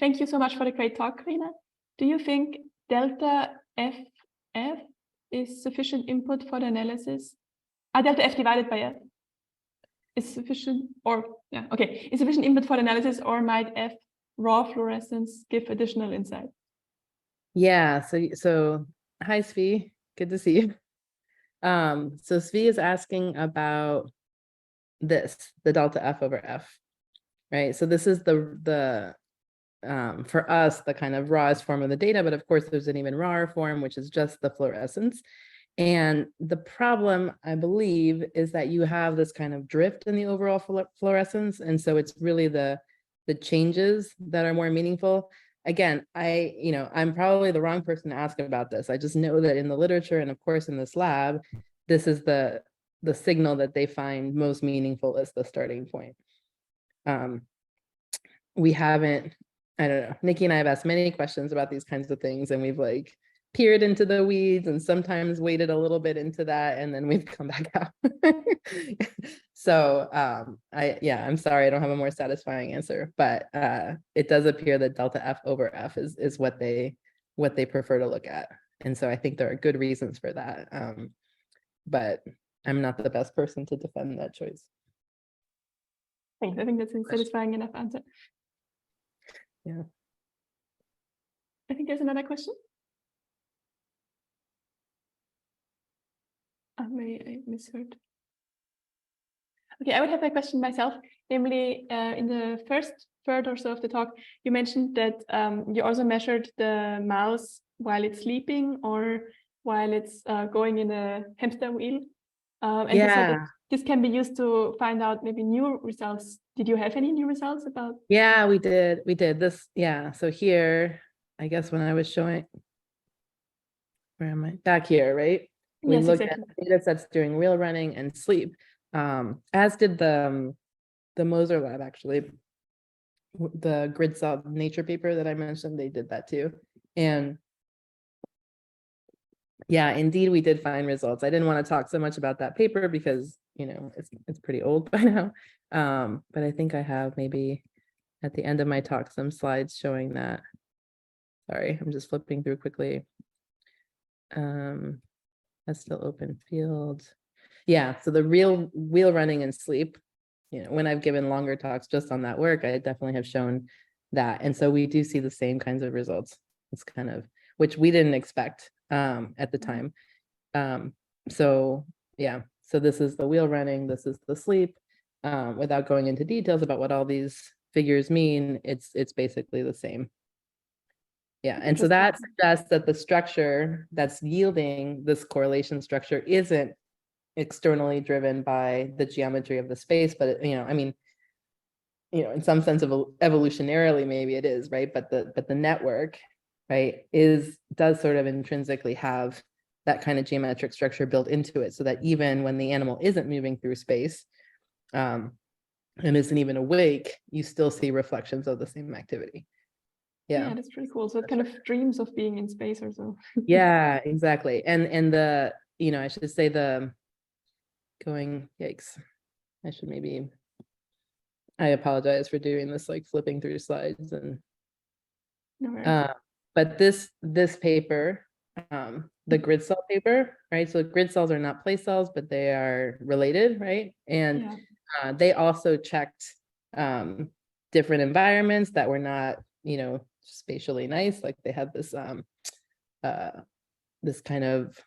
Thank you so much for the great talk, Carina. Do you think delta FF is sufficient input for the analysis? Delta F divided by F is sufficient, or yeah, okay, is sufficient input for the analysis, or might F raw fluorescence give additional insight? Yeah, so hi Svi, good to see you. So Svi is asking about this, the delta F over F, right? So this is the for us, the kind of rawest form of the data, but of course there's an even rawer form, which is just the fluorescence. And the problem, I believe, is that you have this kind of drift in the overall fluorescence. And so it's really the changes that are more meaningful. Again, I'm probably the wrong person to ask about this. I just know that in the literature, and of course in this lab, this is the signal that they find most meaningful as the starting point. We haven't, I don't know, Nikki and I have asked many questions about these kinds of things, and we've like peered into the weeds and sometimes waded a little bit into that, and then we've come back out. So I'm sorry, I don't have a more satisfying answer, but it does appear that delta F over F is what they prefer to look at. And so I think there are good reasons for that. But I'm not the best person to defend that choice. Thanks. I think that's a satisfying enough answer. Yeah. I think there's another question. Maybe I misheard. Okay, I would have a question myself, namely in the first third or so of the talk, you mentioned that you also measured the mouse while it's sleeping or while it's going in a hamster wheel. And you said that this can be used to find out maybe new results. Did you have any new results about? Yeah, we did this. Yeah, so here, I guess when I was showing, where am I? Back here, right? We looked at data sets during wheel running and sleep, as did the Moser lab, actually. The grid cell nature paper that I mentioned, they did that too. And yeah, indeed, we did find results. I didn't want to talk so much about that paper because, it's pretty old by now. But I think I have maybe at the end of my talk some slides showing that. Sorry, I'm just flipping through quickly. That's still open field. Yeah, so the real wheel running and sleep, when I've given longer talks just on that work, I definitely have shown that. And so we do see the same kinds of results. It's kind of, which we didn't expect at the time. So yeah, so this is the wheel running, this is the sleep. Without going into details about what all these figures mean, it's basically the same. Yeah, and so that suggests that the structure that's yielding this correlation structure isn't externally driven by the geometry of the space, but in some sense of evolutionarily maybe it is, right? But the network, right, does sort of intrinsically have that kind of geometric structure built into it, so that even when the animal isn't moving through space and isn't even awake, you still see reflections of the same activity. Yeah, that's pretty cool. So it kind of dreams of being in space or so. Yeah, exactly. And the, I should say yikes, I should maybe I apologize for doing this, like flipping through slides and No worries. but this paper, the grid cell paper, right? So grid cells are not place cells, but they are related, right? And Yeah. they also checked different environments that were not, spatially nice. Like they had this this kind of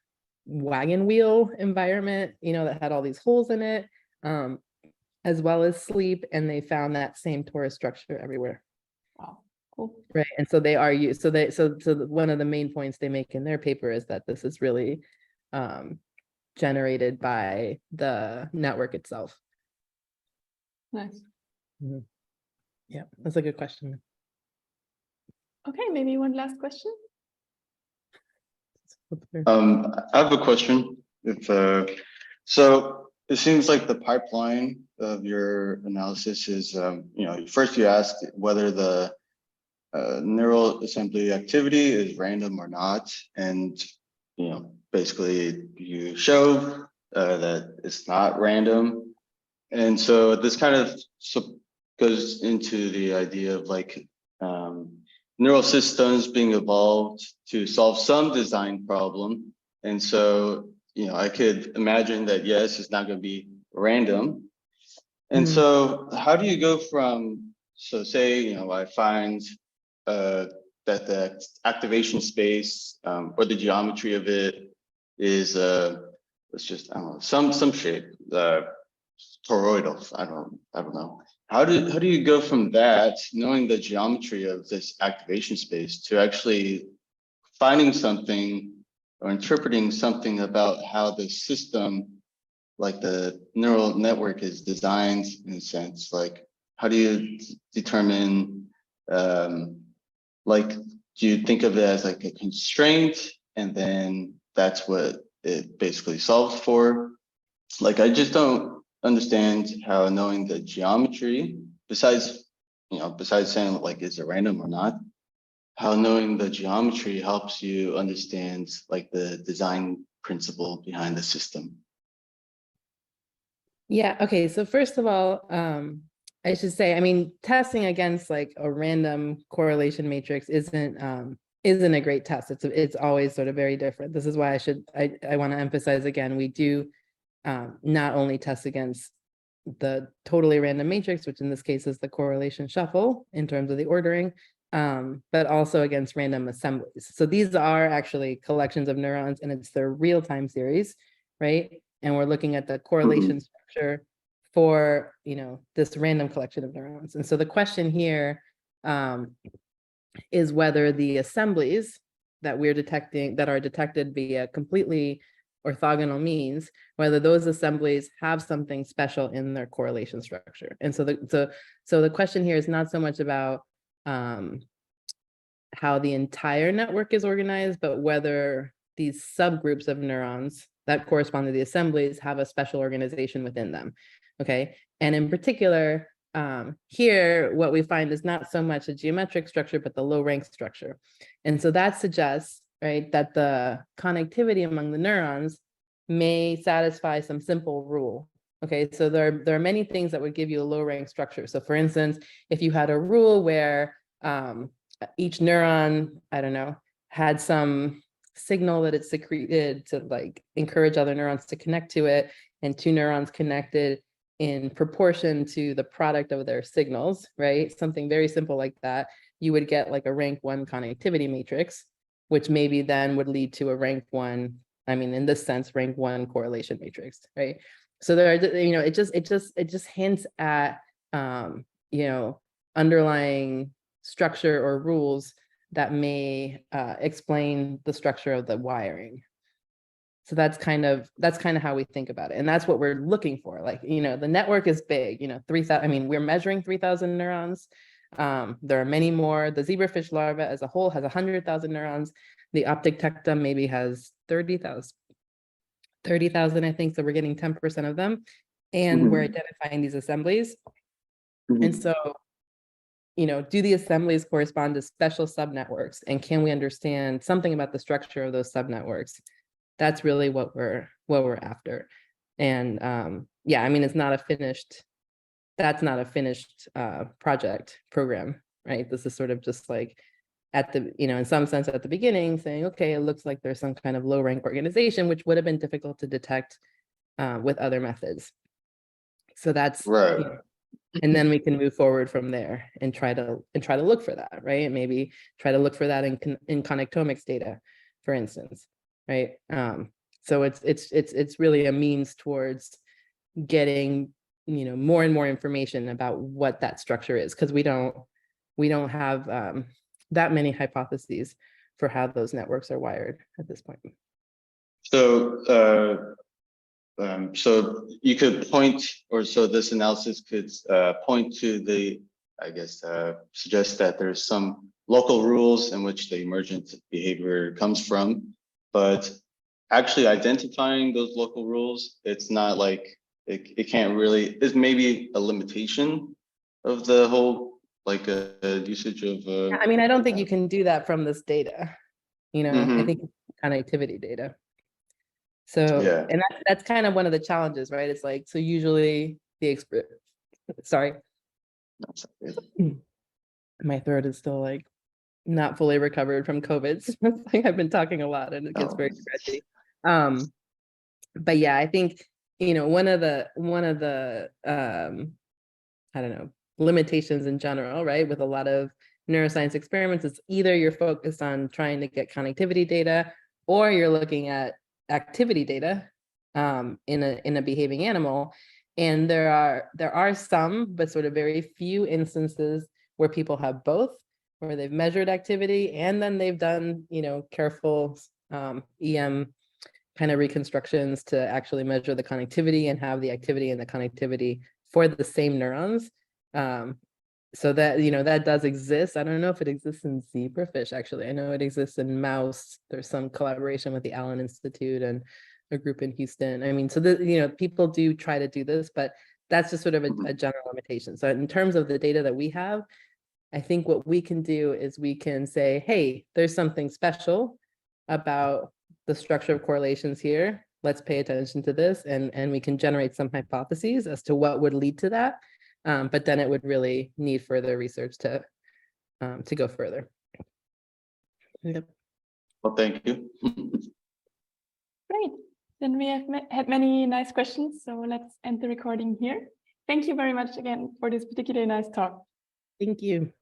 wagon wheel environment, that had all these holes in it, as well as sleep, and they found that same torus structure everywhere. Wow. Cool. Right, and so they are used. So one of the main points they make in their paper is that this is really generated by the network itself. Nice. Yeah, that's a good question. Okay, maybe one last question. I have a question. So it seems like the pipeline of your analysis is, first you asked whether the neural assembly activity is random or not, and basically you show that it's not random, and so this kind of goes into the idea of like neural systems being evolved to solve some design problem. And so, I could imagine that, yes, it's not going to be random. And so how do you go from, so say, I find that the activation space or the geometry of it is, let's just, I don't know, some shape, toroidal, I don't know. How do you go from that, knowing the geometry of this activation space, to actually finding something or interpreting something about how the system, like the neural network, is designed in a sense? Like, how do you determine, like, do you think of it as like a constraint and then that's what it basically solves for? Like, I just don't understand how knowing the geometry, besides saying like, is it random or not, how knowing the geometry helps you understand like the design principle behind the system. Yeah, okay, so first of all, I should say, I mean, testing against like a random correlation matrix isn't a great test. It's always sort of very different. This is why I want to emphasize again, we do not only test against the totally random matrix, which in this case is the correlation shuffle in terms of the ordering, but also against random assemblies. So these are actually collections of neurons, and it's their real-time series, right? And we're looking at the correlation structure for, this random collection of neurons. And so the question here is whether the assemblies that we're detecting, that are detected via completely orthogonal means, whether those assemblies have something special in their correlation structure. And so the question here is not so much about how the entire network is organized, but whether these subgroups of neurons that correspond to the assemblies have a special organization within them. Okay, and in particular, here, what we find is not so much a geometric structure, but the low rank structure. And so that suggests, right, that the connectivity among the neurons may satisfy some simple rule. Okay, so there are many things that would give you a low rank structure. So for instance, if you had a rule where each neuron, I don't know, had some signal that it secreted to like encourage other neurons to connect to it, and two neurons connected in proportion to the product of their signals, right? Something very simple like that, you would get like a rank 1 connectivity matrix, which maybe then would lead to a rank 1, I mean, in this sense, rank 1 correlation matrix, right? So there are, it just hints at, underlying structure or rules that may explain the structure of the wiring. So that's kind of how we think about it. And that's what we're looking for. Like, the network is big, 3,000, I mean, we're measuring 3,000 neurons. There are many more. The zebrafish larva as a whole has 100,000 neurons. The optic tectum maybe has 30,000, I think. So we're getting 10% of them. And we're identifying these assemblies. And so, do the assemblies correspond to special subnetworks? And can we understand something about the structure of those subnetworks? That's really what we're after. And yeah, I mean, it's not a finished that's not a finished project program, right? This is sort of just like at the, in some sense at the beginning saying, okay, it looks like there's some kind of low rank organization, which would have been difficult to detect with other methods. So that's Right. and then we can move forward from there and try to look for that, right? And maybe try to look for that in connectomics data, for instance, right? So it's really a means towards getting more and more information about what that structure is, because we don't have that many hypotheses for how those networks are wired at this point. So so you could point, or so this analysis could point to the, I guess, suggest that there's some local rules in which the emergent behavior comes from, but actually identifying those local rules, it's not like it can't really, it's maybe a limitation of the whole like usage of. I mean, I don't think you can do that from this data. Mhm. I think it's connectivity data. So, Yeah. and that's kind of one of the challenges, right? It's like, so usually sorry, my throat is still like not fully recovered from COVID. So it's like I've been talking a lot and it gets very scratchy. But yeah, I think, one of the I don't know, limitations in general, right? With a lot of neuroscience experiments, it's either you're focused on trying to get connectivity data, or you're looking at activity data in a behaving animal. And there are some, but sort of very few instances where people have both, where they've measured activity and then they've done, careful EM kind of reconstructions to actually measure the connectivity and have the activity and the connectivity for the same neurons. So that, that does exist. I don't know if it exists in zebrafish, actually. I know it exists in mouse. There's some collaboration with the Allen Institute and a group in Houston. I mean, so people do try to do this, but that's just sort of a general limitation. So in terms of the data that we have, I think what we can do is we can say, hey, there's something special about the structure of correlations here. Let's pay attention to this, and we can generate some hypotheses as to what would lead to that. But then it would really need further research to go further. Yep. Well, thank you. Great. Then we have had many nice questions. So let's end the recording here. Thank you very much again for this particularly nice talk. Thank you.